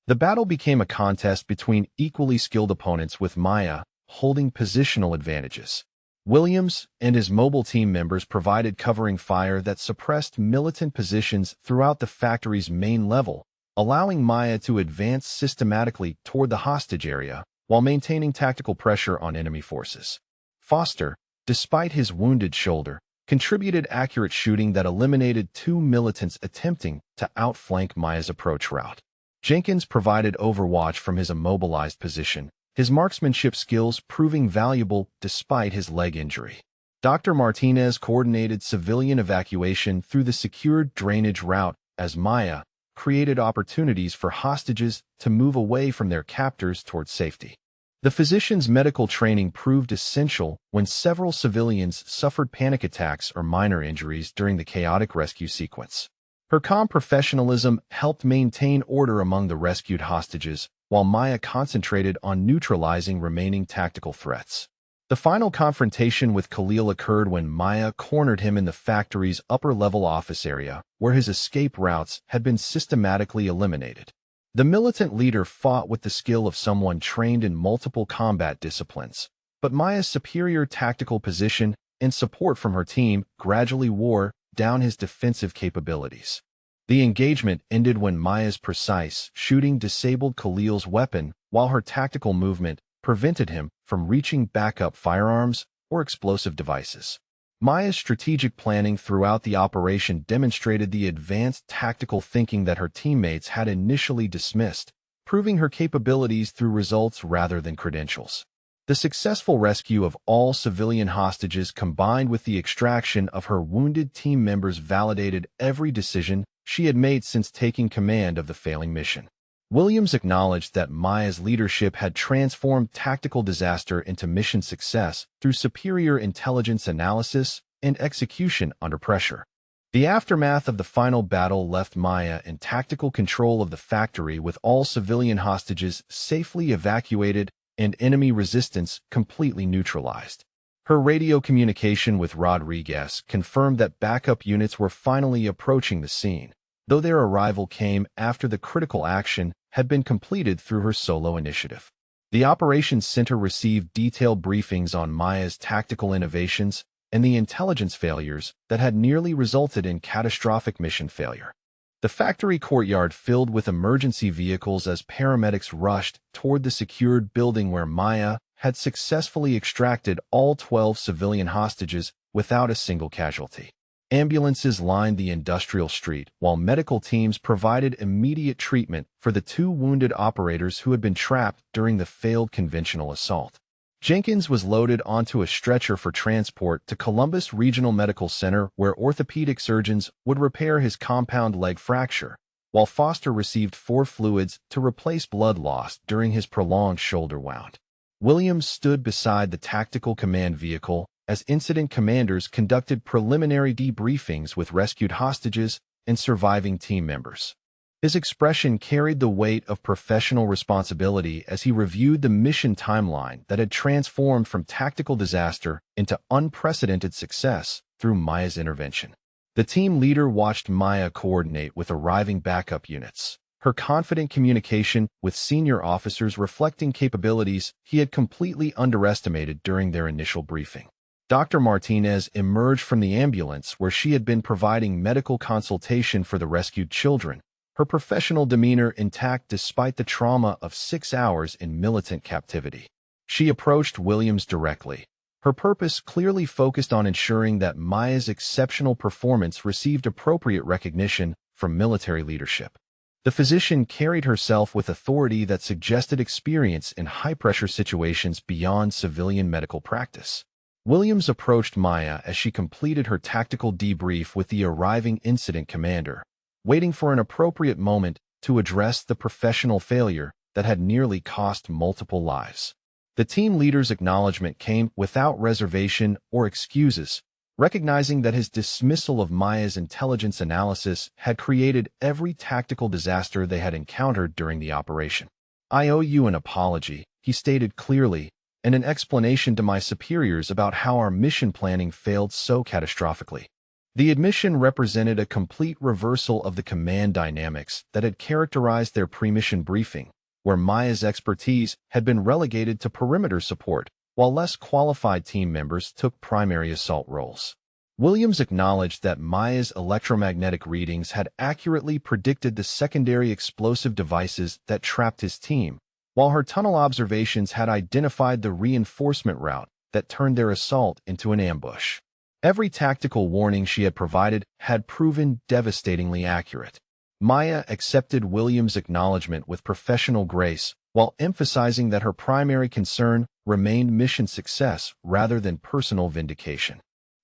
The battle became a contest between equally skilled opponents with Maya holding positional advantages. Williams and his mobile team members provided covering fire that suppressed militant positions throughout the factory's main level, allowing Maya to advance systematically toward the hostage area while maintaining tactical pressure on enemy forces. Foster, despite his wounded shoulder, contributed accurate shooting that eliminated two militants attempting to outflank Maya's approach route. Jenkins provided overwatch from his immobilized position, his marksmanship skills proving valuable despite his leg injury. Dr. Martinez coordinated civilian evacuation through the secured drainage route as Maya created opportunities for hostages to move away from their captors toward safety. The physician's medical training proved essential when several civilians suffered panic attacks or minor injuries during the chaotic rescue sequence. Her calm professionalism helped maintain order among the rescued hostages, while Maya concentrated on neutralizing remaining tactical threats. The final confrontation with Khalil occurred when Maya cornered him in the factory's upper-level office area, where his escape routes had been systematically eliminated. The militant leader fought with the skill of someone trained in multiple combat disciplines, but Maya's superior tactical position and support from her team gradually wore down his defensive capabilities. The engagement ended when Maya's precise shooting disabled Khalil's weapon, while her tactical movement prevented him from reaching backup firearms or explosive devices. Maya's strategic planning throughout the operation demonstrated the advanced tactical thinking that her teammates had initially dismissed, proving her capabilities through results rather than credentials. The successful rescue of all civilian hostages combined with the extraction of her wounded team members validated every decision she had made since taking command of the failing mission. Williams acknowledged that Maya's leadership had transformed tactical disaster into mission success through superior intelligence analysis and execution under pressure. The aftermath of the final battle left Maya in tactical control of the factory with all civilian hostages safely evacuated and enemy resistance completely neutralized. Her radio communication with Rodriguez confirmed that backup units were finally approaching the scene, though their arrival came after the critical action had been completed through her solo initiative. The Operations Center received detailed briefings on Maya's tactical innovations and the intelligence failures that had nearly resulted in catastrophic mission failure. The factory courtyard filled with emergency vehicles as paramedics rushed toward the secured building where Maya had successfully extracted all 12 civilian hostages without a single casualty. Ambulances lined the industrial street, while medical teams provided immediate treatment for the 2 wounded operators who had been trapped during the failed conventional assault. Jenkins was loaded onto a stretcher for transport to Columbus Regional Medical Center where orthopedic surgeons would repair his compound leg fracture, while Foster received 4 fluids to replace blood lost during his prolonged shoulder wound. Williams stood beside the tactical command vehicle as incident commanders conducted preliminary debriefings with rescued hostages and surviving team members. His expression carried the weight of professional responsibility as he reviewed the mission timeline that had transformed from tactical disaster into unprecedented success through Maya's intervention. The team leader watched Maya coordinate with arriving backup units, her confident communication with senior officers reflecting capabilities he had completely underestimated during their initial briefing. Dr. Martinez emerged from the ambulance where she had been providing medical consultation for the rescued children, her professional demeanor intact despite the trauma of 6 hours in militant captivity. She approached Williams directly, her purpose clearly focused on ensuring that Maya's exceptional performance received appropriate recognition from military leadership. The physician carried herself with authority that suggested experience in high-pressure situations beyond civilian medical practice. Williams approached Maya as she completed her tactical debrief with the arriving incident commander, waiting for an appropriate moment to address the professional failure that had nearly cost multiple lives. The team leader's acknowledgement came without reservation or excuses, recognizing that his dismissal of Maya's intelligence analysis had created every tactical disaster they had encountered during the operation. "I owe you an apology," he stated clearly, "and an explanation to my superiors about how our mission planning failed so catastrophically." The admission represented a complete reversal of the command dynamics that had characterized their pre-mission briefing, where Maya's expertise had been relegated to perimeter support, while less qualified team members took primary assault roles. Williams acknowledged that Maya's electromagnetic readings had accurately predicted the secondary explosive devices that trapped his team, while her tunnel observations had identified the reinforcement route that turned their assault into an ambush. Every tactical warning she had provided had proven devastatingly accurate. Maya accepted Williams' acknowledgement with professional grace, while emphasizing that her primary concern remained mission success rather than personal vindication.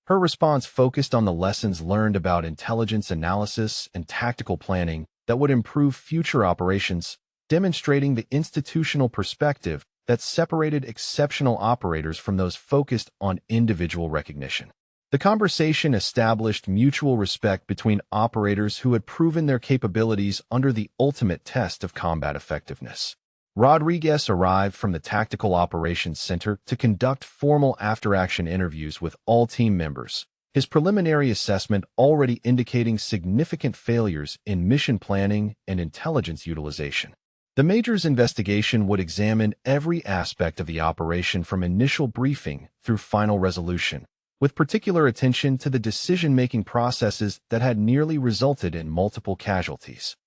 Her response focused on the lessons learned about intelligence analysis and tactical planning that would improve future operations, demonstrating the institutional perspective that separated exceptional operators from those focused on individual recognition. The conversation established mutual respect between operators who had proven their capabilities under the ultimate test of combat effectiveness. Rodriguez arrived from the Tactical Operations Center to conduct formal after-action interviews with all team members, his preliminary assessment already indicating significant failures in mission planning and intelligence utilization. The Major's investigation would examine every aspect of the operation from initial briefing through final resolution, with particular attention to the decision-making processes that had nearly resulted in multiple casualties.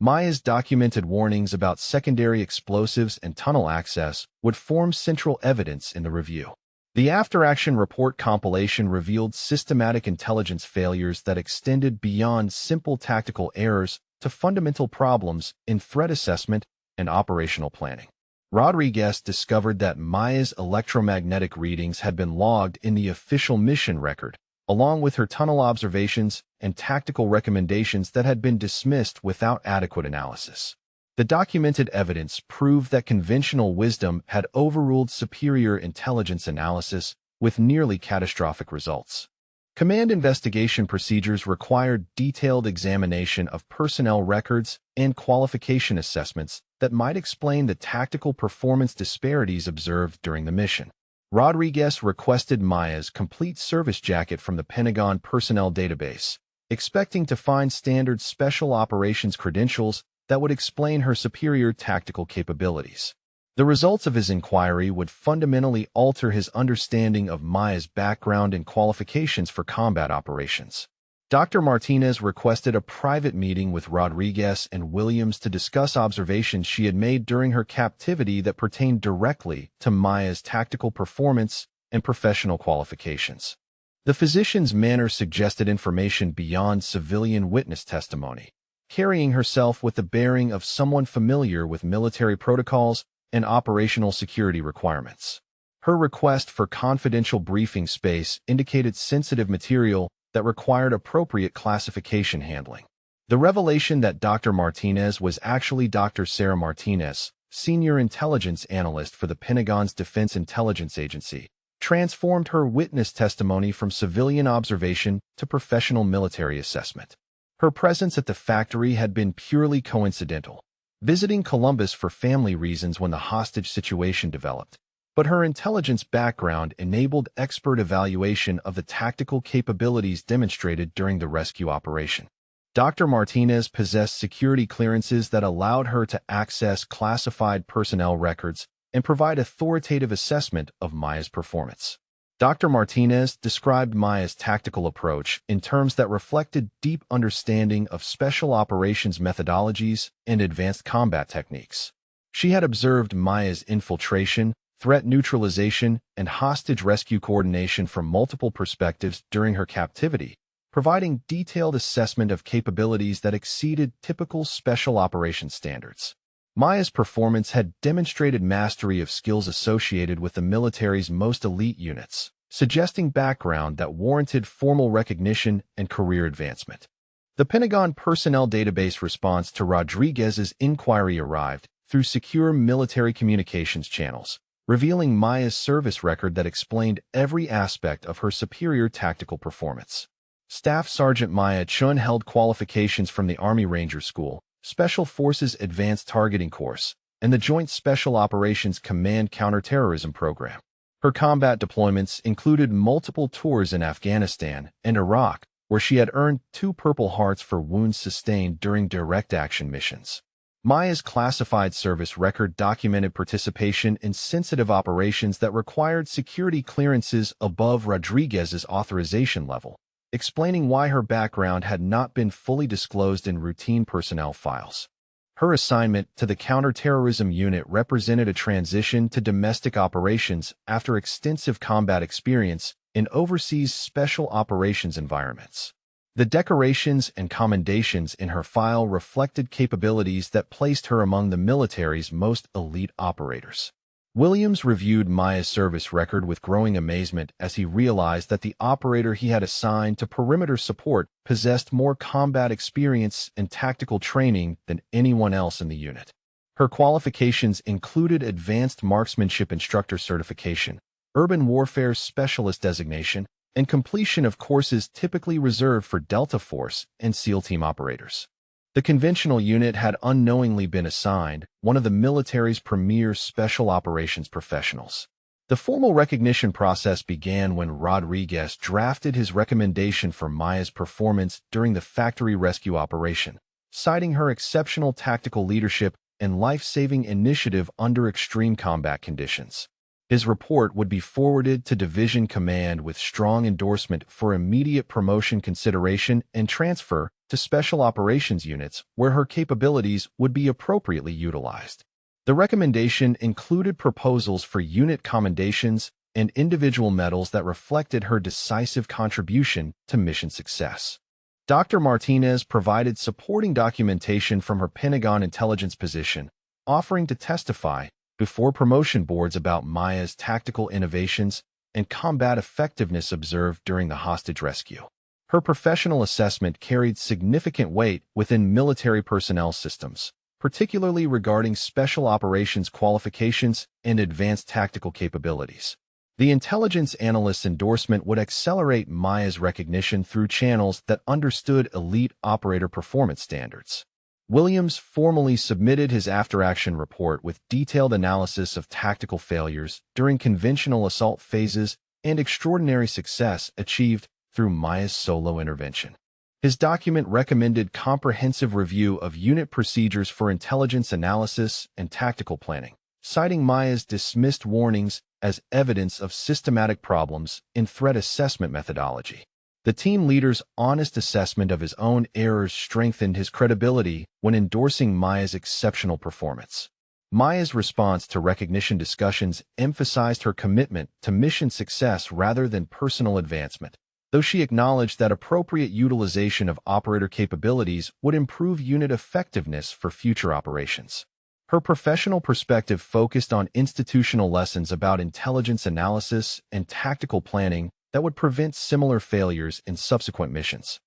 Maya's documented warnings about secondary explosives and tunnel access would form central evidence in the review. The after-action report compilation revealed systematic intelligence failures that extended beyond simple tactical errors to fundamental problems in threat assessment and operational planning. Rodriguez discovered that Maya's electromagnetic readings had been logged in the official mission record, along with her tunnel observations and tactical recommendations that had been dismissed without adequate analysis. The documented evidence proved that conventional wisdom had overruled superior intelligence analysis with nearly catastrophic results. Command investigation procedures required detailed examination of personnel records and qualification assessments that might explain the tactical performance disparities observed during the mission. Rodriguez requested Maya's complete service jacket from the Pentagon personnel database, expecting to find standard special operations credentials that would explain her superior tactical capabilities. The results of his inquiry would fundamentally alter his understanding of Maya's background and qualifications for combat operations. Dr. Martinez requested a private meeting with Rodriguez and Williams to discuss observations she had made during her captivity that pertained directly to Maya's tactical performance and professional qualifications. The physician's manner suggested information beyond civilian witness testimony, carrying herself with the bearing of someone familiar with military protocols and operational security requirements. Her request for confidential briefing space indicated sensitive material that required appropriate classification handling. The revelation that Dr. Martinez was actually Dr. Sarah Martinez, senior intelligence analyst for the Pentagon's Defense Intelligence Agency, transformed her witness testimony from civilian observation to professional military assessment. Her presence at the factory had been purely coincidental, visiting Columbus for family reasons when the hostage situation developed, but her intelligence background enabled expert evaluation of the tactical capabilities demonstrated during the rescue operation. Dr. Martinez possessed security clearances that allowed her to access classified personnel records and provide authoritative assessment of Maya's performance. Dr. Martinez described Maya's tactical approach in terms that reflected deep understanding of special operations methodologies and advanced combat techniques. She had observed Maya's infiltration, threat neutralization, and hostage rescue coordination from multiple perspectives during her captivity, providing detailed assessment of capabilities that exceeded typical special operations standards. Maya's performance had demonstrated mastery of skills associated with the military's most elite units, suggesting background that warranted formal recognition and career advancement. The Pentagon Personnel Database response to Rodriguez's inquiry arrived through secure military communications channels, revealing Maya's service record that explained every aspect of her superior tactical performance. Staff Sergeant Maya Chun held qualifications from the Army Ranger School, Special Forces Advanced Targeting Course, and the Joint Special Operations Command Counterterrorism Program. Her combat deployments included multiple tours in Afghanistan and Iraq, where she had earned 2 Purple Hearts for wounds sustained during direct action missions. Maya's classified service record documented participation in sensitive operations that required security clearances above Rodriguez's authorization level, explaining why her background had not been fully disclosed in routine personnel files. Her assignment to the counterterrorism unit represented a transition to domestic operations after extensive combat experience in overseas special operations environments. The decorations and commendations in her file reflected capabilities that placed her among the military's most elite operators. Williams reviewed Maya's service record with growing amazement as he realized that the operator he had assigned to perimeter support possessed more combat experience and tactical training than anyone else in the unit. Her qualifications included advanced marksmanship instructor certification, urban warfare specialist designation, and completion of courses typically reserved for Delta Force and SEAL Team operators. The conventional unit had unknowingly been assigned one of the military's premier special operations professionals. The formal recognition process began when Rodriguez drafted his recommendation for Maya's performance during the factory rescue operation, citing her exceptional tactical leadership and life-saving initiative under extreme combat conditions. His report would be forwarded to Division Command with strong endorsement for immediate promotion consideration and transfer to special operations units where her capabilities would be appropriately utilized. The recommendation included proposals for unit commendations and individual medals that reflected her decisive contribution to mission success. Dr. Martinez provided supporting documentation from her Pentagon intelligence position, offering to testify before promotion boards about Maya's tactical innovations and combat effectiveness observed during the hostage rescue. Her professional assessment carried significant weight within military personnel systems, particularly regarding special operations qualifications and advanced tactical capabilities. The intelligence analyst's endorsement would accelerate Maya's recognition through channels that understood elite operator performance standards. Williams formally submitted his after-action report with detailed analysis of tactical failures during conventional assault phases and extraordinary success achieved through Maya's solo intervention. His document recommended comprehensive review of unit procedures for intelligence analysis and tactical planning, citing Maya's dismissed warnings as evidence of systematic problems in threat assessment methodology. The team leader's honest assessment of his own errors strengthened his credibility when endorsing Maya's exceptional performance. Maya's response to recognition discussions emphasized her commitment to mission success rather than personal advancement, though she acknowledged that appropriate utilization of operator capabilities would improve unit effectiveness for future operations. Her professional perspective focused on institutional lessons about intelligence analysis and tactical planning that would prevent similar failures in subsequent missions.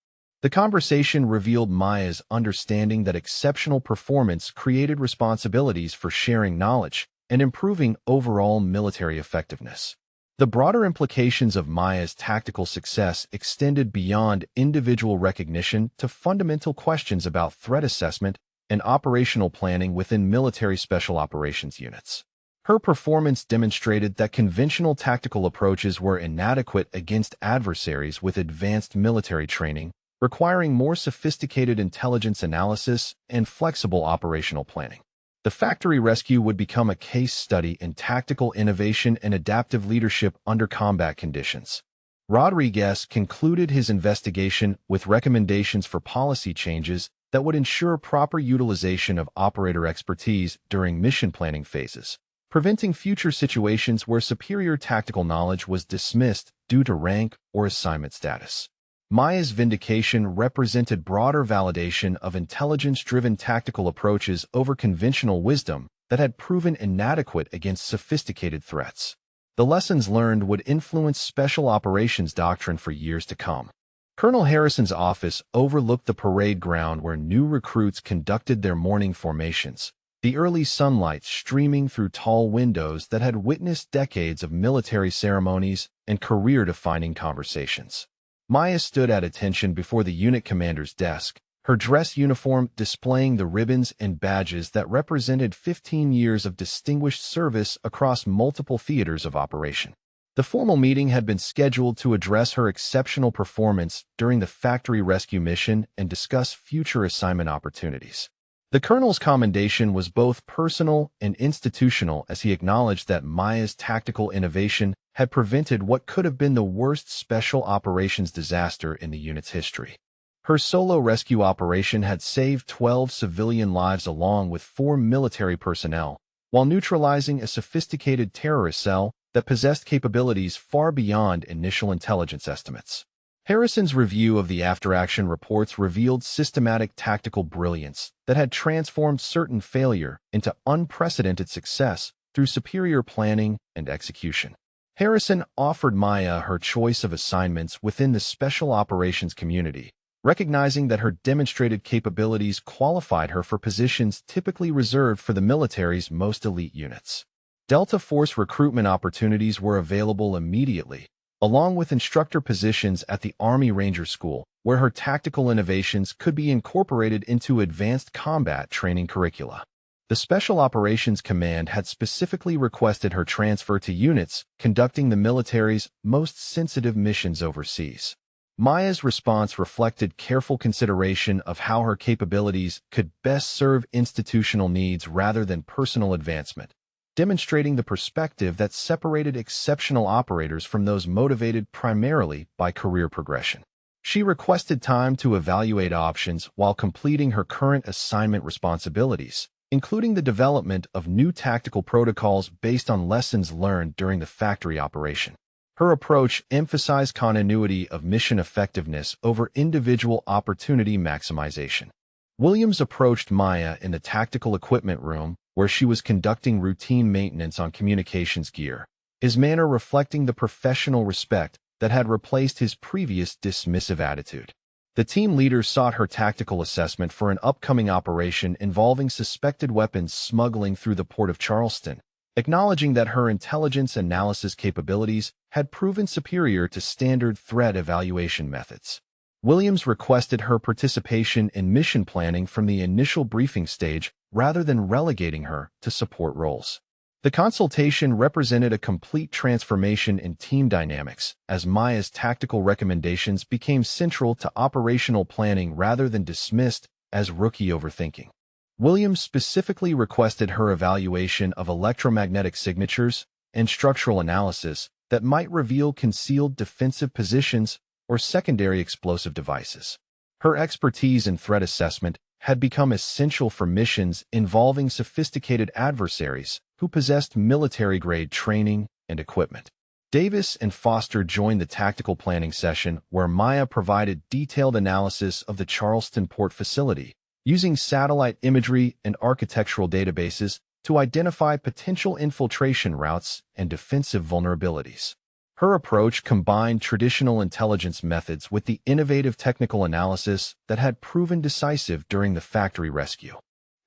The conversation revealed Maya's understanding that exceptional performance created responsibilities for sharing knowledge and improving overall military effectiveness. The broader implications of Maya's tactical success extended beyond individual recognition to fundamental questions about threat assessment and operational planning within military special operations units. Her performance demonstrated that conventional tactical approaches were inadequate against adversaries with advanced military training, requiring more sophisticated intelligence analysis and flexible operational planning. The factory rescue would become a case study in tactical innovation and adaptive leadership under combat conditions. Rodriguez concluded his investigation with recommendations for policy changes that would ensure proper utilization of operator expertise during mission planning phases, preventing future situations where superior tactical knowledge was dismissed due to rank or assignment status. Maya's vindication represented broader validation of intelligence-driven tactical approaches over conventional wisdom that had proven inadequate against sophisticated threats. The lessons learned would influence special operations doctrine for years to come. Colonel Harrison's office overlooked the parade ground where new recruits conducted their morning formations, the early sunlight streaming through tall windows that had witnessed decades of military ceremonies and career-defining conversations. Maya stood at attention before the unit commander's desk, her dress uniform displaying the ribbons and badges that represented 15 years of distinguished service across multiple theaters of operation. The formal meeting had been scheduled to address her exceptional performance during the factory rescue mission and discuss future assignment opportunities. The colonel's commendation was both personal and institutional as he acknowledged that Maya's tactical innovation had prevented what could have been the worst special operations disaster in the unit's history. Her solo rescue operation had saved 12 civilian lives along with 4 military personnel, while neutralizing a sophisticated terrorist cell that possessed capabilities far beyond initial intelligence estimates. Harrison's review of the after-action reports revealed systematic tactical brilliance that had transformed certain failure into unprecedented success through superior planning and execution. Harrison offered Maya her choice of assignments within the special operations community, recognizing that her demonstrated capabilities qualified her for positions typically reserved for the military's most elite units. Delta Force recruitment opportunities were available immediately, along with instructor positions at the Army Ranger School, where her tactical innovations could be incorporated into advanced combat training curricula. The Special Operations Command had specifically requested her transfer to units conducting the military's most sensitive missions overseas. Maya's response reflected careful consideration of how her capabilities could best serve institutional needs rather than personal advancement, demonstrating the perspective that separated exceptional operators from those motivated primarily by career progression. She requested time to evaluate options while completing her current assignment responsibilities, including the development of new tactical protocols based on lessons learned during the factory operation. Her approach emphasized continuity of mission effectiveness over individual opportunity maximization. Williams approached Maya in the tactical equipment room, where she was conducting routine maintenance on communications gear, his manner reflecting the professional respect that had replaced his previous dismissive attitude. The team leader sought her tactical assessment for an upcoming operation involving suspected weapons smuggling through the port of Charleston, acknowledging that her intelligence analysis capabilities had proven superior to standard threat evaluation methods. Williams requested her participation in mission planning from the initial briefing stage rather than relegating her to support roles. The consultation represented a complete transformation in team dynamics, as Maya's tactical recommendations became central to operational planning rather than dismissed as rookie overthinking. Williams specifically requested her evaluation of electromagnetic signatures and structural analysis that might reveal concealed defensive positions or secondary explosive devices. Her expertise in threat assessment had become essential for missions involving sophisticated adversaries who possessed military-grade training and equipment. Davis and Foster joined the tactical planning session where Maya provided detailed analysis of the Charleston port facility, using satellite imagery and architectural databases to identify potential infiltration routes and defensive vulnerabilities. Her approach combined traditional intelligence methods with the innovative technical analysis that had proven decisive during the factory rescue.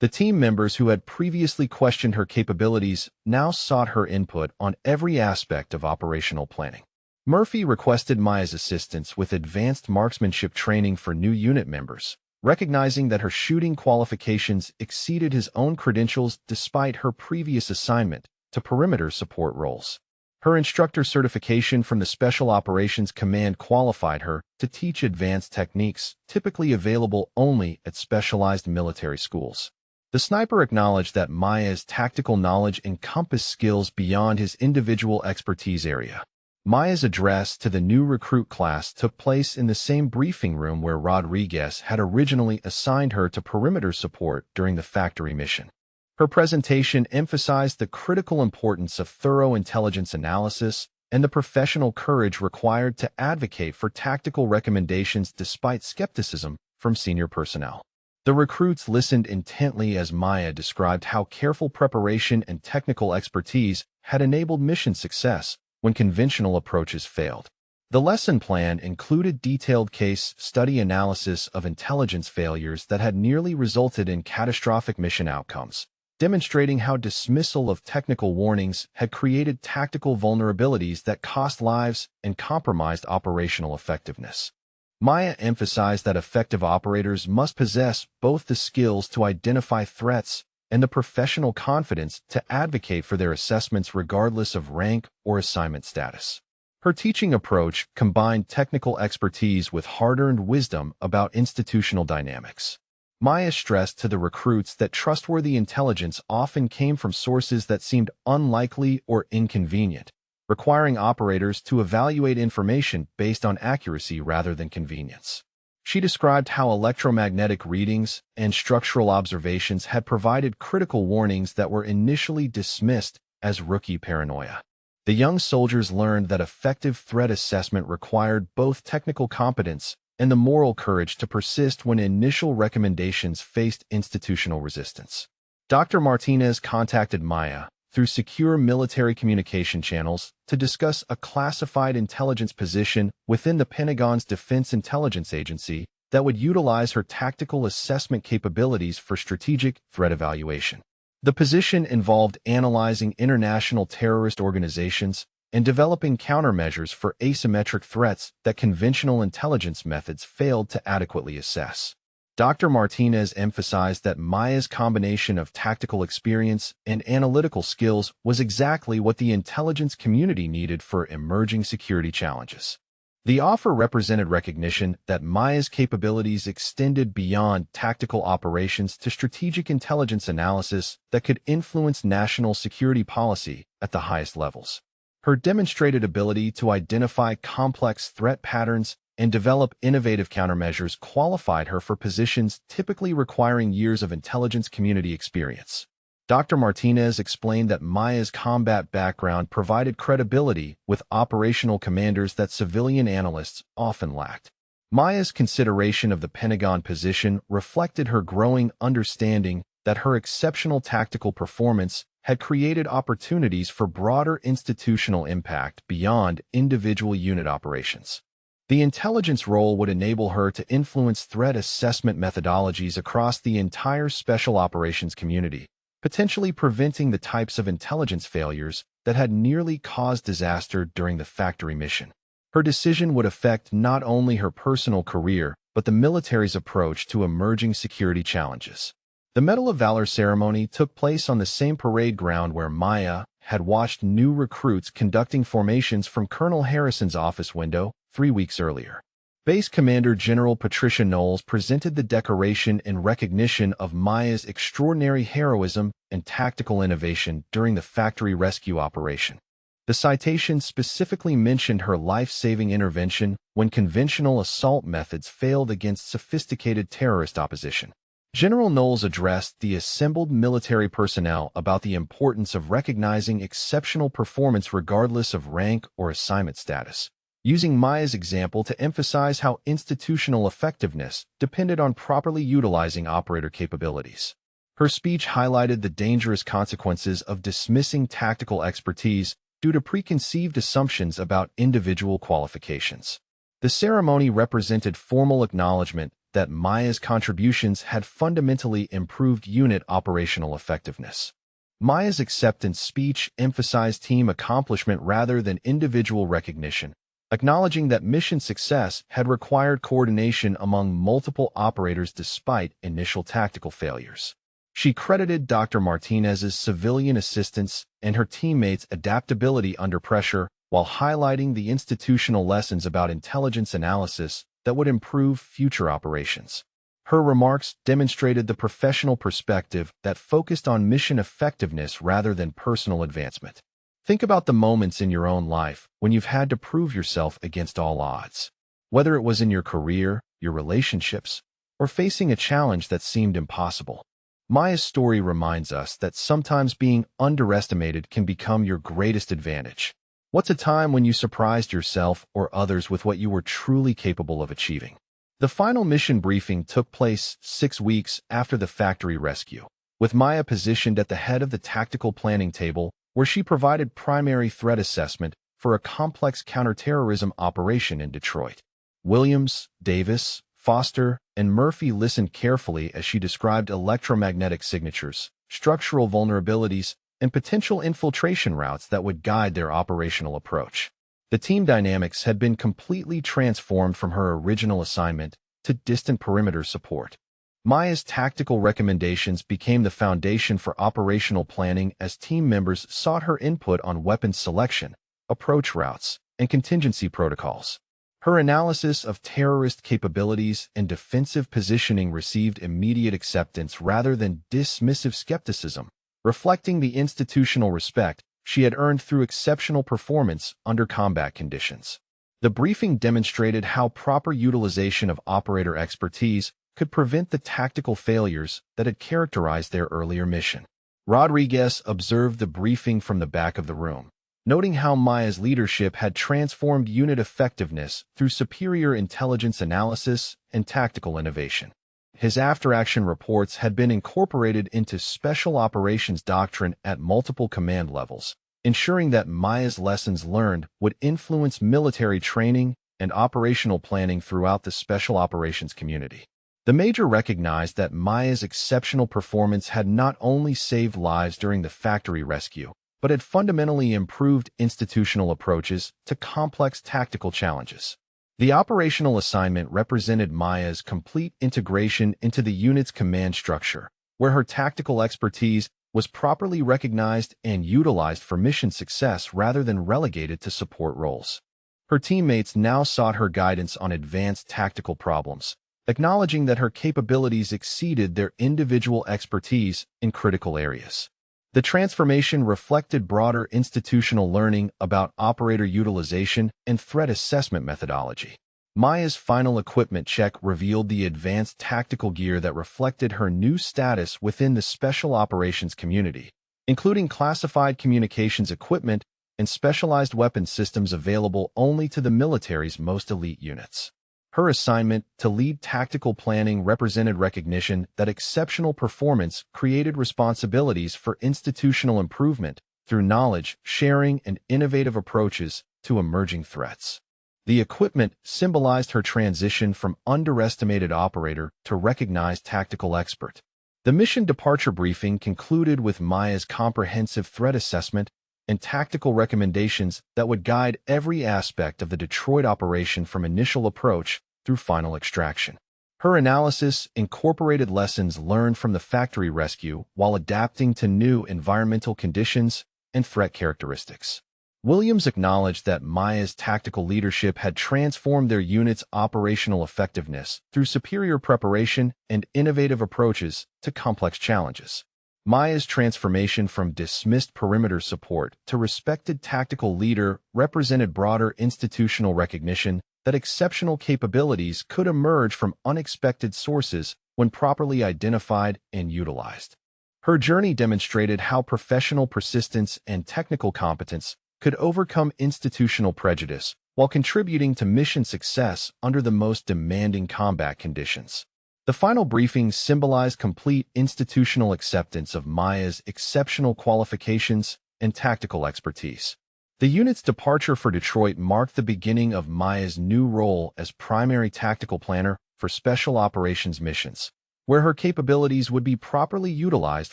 The team members who had previously questioned her capabilities now sought her input on every aspect of operational planning. Murphy requested Maya's assistance with advanced marksmanship training for new unit members, recognizing that her shooting qualifications exceeded his own credentials despite her previous assignment to perimeter support roles. Her instructor certification from the Special Operations Command qualified her to teach advanced techniques typically available only at specialized military schools. The sniper acknowledged that Maya's tactical knowledge encompassed skills beyond his individual expertise area. Maya's address to the new recruit class took place in the same briefing room where Rodriguez had originally assigned her to perimeter support during the factory mission. Her presentation emphasized the critical importance of thorough intelligence analysis and the professional courage required to advocate for tactical recommendations despite skepticism from senior personnel. The recruits listened intently as Maya described how careful preparation and technical expertise had enabled mission success when conventional approaches failed. The lesson plan included detailed case study analysis of intelligence failures that had nearly resulted in catastrophic mission outcomes, demonstrating how dismissal of technical warnings had created tactical vulnerabilities that cost lives and compromised operational effectiveness. Maya emphasized that effective operators must possess both the skills to identify threats and the professional confidence to advocate for their assessments regardless of rank or assignment status. Her teaching approach combined technical expertise with hard-earned wisdom about institutional dynamics. Maya stressed to the recruits that trustworthy intelligence often came from sources that seemed unlikely or inconvenient, requiring operators to evaluate information based on accuracy rather than convenience. She described how electromagnetic readings and structural observations had provided critical warnings that were initially dismissed as rookie paranoia. The young soldiers learned that effective threat assessment required both technical competence and the moral courage to persist when initial recommendations faced institutional resistance. Dr. Martinez contacted Maya through secure military communication channels to discuss a classified intelligence position within the Pentagon's Defense Intelligence Agency that would utilize her tactical assessment capabilities for strategic threat evaluation. The position involved analyzing international terrorist organizations and developing countermeasures for asymmetric threats that conventional intelligence methods failed to adequately assess. Dr. Martinez emphasized that Maya's combination of tactical experience and analytical skills was exactly what the intelligence community needed for emerging security challenges. The offer represented recognition that Maya's capabilities extended beyond tactical operations to strategic intelligence analysis that could influence national security policy at the highest levels. Her demonstrated ability to identify complex threat patterns and develop innovative countermeasures qualified her for positions typically requiring years of intelligence community experience. Dr. Martinez explained that Maya's combat background provided credibility with operational commanders that civilian analysts often lacked. Maya's consideration of the Pentagon position reflected her growing understanding that her exceptional tactical performance had created opportunities for broader institutional impact beyond individual unit operations. The intelligence role would enable her to influence threat assessment methodologies across the entire special operations community, potentially preventing the types of intelligence failures that had nearly caused disaster during the factory mission. Her decision would affect not only her personal career, but the military's approach to emerging security challenges. The Medal of Valor ceremony took place on the same parade ground where Maya had watched new recruits conducting formations from Colonel Harrison's office window 3 weeks earlier. Base Commander General Patricia Knowles presented the decoration in recognition of Maya's extraordinary heroism and tactical innovation during the factory rescue operation. The citation specifically mentioned her life-saving intervention when conventional assault methods failed against sophisticated terrorist opposition. General Knowles addressed the assembled military personnel about the importance of recognizing exceptional performance regardless of rank or assignment status, using Maya's example to emphasize how institutional effectiveness depended on properly utilizing operator capabilities. Her speech highlighted the dangerous consequences of dismissing tactical expertise due to preconceived assumptions about individual qualifications. The ceremony represented formal acknowledgement that Maya's contributions had fundamentally improved unit operational effectiveness. Maya's acceptance speech emphasized team accomplishment rather than individual recognition, acknowledging that mission success had required coordination among multiple operators despite initial tactical failures. She credited Dr. Martinez's civilian assistance and her teammates' adaptability under pressure while highlighting the institutional lessons about intelligence analysis that would improve future operations. Her remarks demonstrated the professional perspective that focused on mission effectiveness rather than personal advancement. Think about the moments in your own life when you've had to prove yourself against all odds. Whether it was in your career, your relationships, or facing a challenge that seemed impossible. Maya's story reminds us that sometimes being underestimated can become your greatest advantage. What's a time when you surprised yourself or others with what you were truly capable of achieving? The final mission briefing took place 6 weeks after the factory rescue, with Maya positioned at the head of the tactical planning table where she provided primary threat assessment for a complex counterterrorism operation in Detroit. Williams, Davis, Foster, and Murphy listened carefully as she described electromagnetic signatures, structural vulnerabilities, and potential infiltration routes that would guide their operational approach. The team dynamics had been completely transformed from her original assignment to distant perimeter support. Maya's tactical recommendations became the foundation for operational planning as team members sought her input on weapons selection, approach routes, and contingency protocols. Her analysis of terrorist capabilities and defensive positioning received immediate acceptance rather than dismissive skepticism, reflecting the institutional respect she had earned through exceptional performance under combat conditions. The briefing demonstrated how proper utilization of operator expertise could prevent the tactical failures that had characterized their earlier mission. Rodriguez observed the briefing from the back of the room, noting how Maya's leadership had transformed unit effectiveness through superior intelligence analysis and tactical innovation. His after-action reports had been incorporated into special operations doctrine at multiple command levels, ensuring that Maya's lessons learned would influence military training and operational planning throughout the special operations community. The Major recognized that Maya's exceptional performance had not only saved lives during the factory rescue, but had fundamentally improved institutional approaches to complex tactical challenges. The operational assignment represented Maya's complete integration into the unit's command structure, where her tactical expertise was properly recognized and utilized for mission success rather than relegated to support roles. Her teammates now sought her guidance on advanced tactical problems, acknowledging that her capabilities exceeded their individual expertise in critical areas. The transformation reflected broader institutional learning about operator utilization and threat assessment methodology. Maya's final equipment check revealed the advanced tactical gear that reflected her new status within the special operations community, including classified communications equipment and specialized weapon systems available only to the military's most elite units. Her assignment to lead tactical planning represented recognition that exceptional performance created responsibilities for institutional improvement through knowledge sharing and innovative approaches to emerging threats. The equipment symbolized her transition from underestimated operator to recognized tactical expert. The mission departure briefing concluded with Maya's comprehensive threat assessment and tactical recommendations that would guide every aspect of the Detroit operation from initial approach through final extraction. Her analysis incorporated lessons learned from the factory rescue while adapting to new environmental conditions and threat characteristics. Williams acknowledged that Maya's tactical leadership had transformed their unit's operational effectiveness through superior preparation and innovative approaches to complex challenges. Maya's transformation from dismissed perimeter support to respected tactical leader represented broader institutional recognition that exceptional capabilities could emerge from unexpected sources when properly identified and utilized. Her journey demonstrated how professional persistence and technical competence could overcome institutional prejudice while contributing to mission success under the most demanding combat conditions. The final briefing symbolized complete institutional acceptance of Maya's exceptional qualifications and tactical expertise. The unit's departure for Detroit marked the beginning of Maya's new role as primary tactical planner for special operations missions, where her capabilities would be properly utilized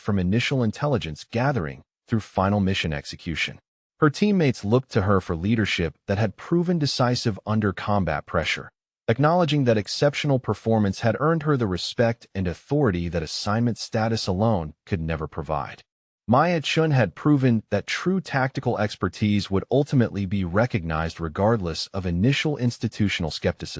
from initial intelligence gathering through final mission execution. Her teammates looked to her for leadership that had proven decisive under combat pressure, acknowledging that exceptional performance had earned her the respect and authority that assignment status alone could never provide. Maya Chun had proven that true tactical expertise would ultimately be recognized regardless of initial institutional skepticism.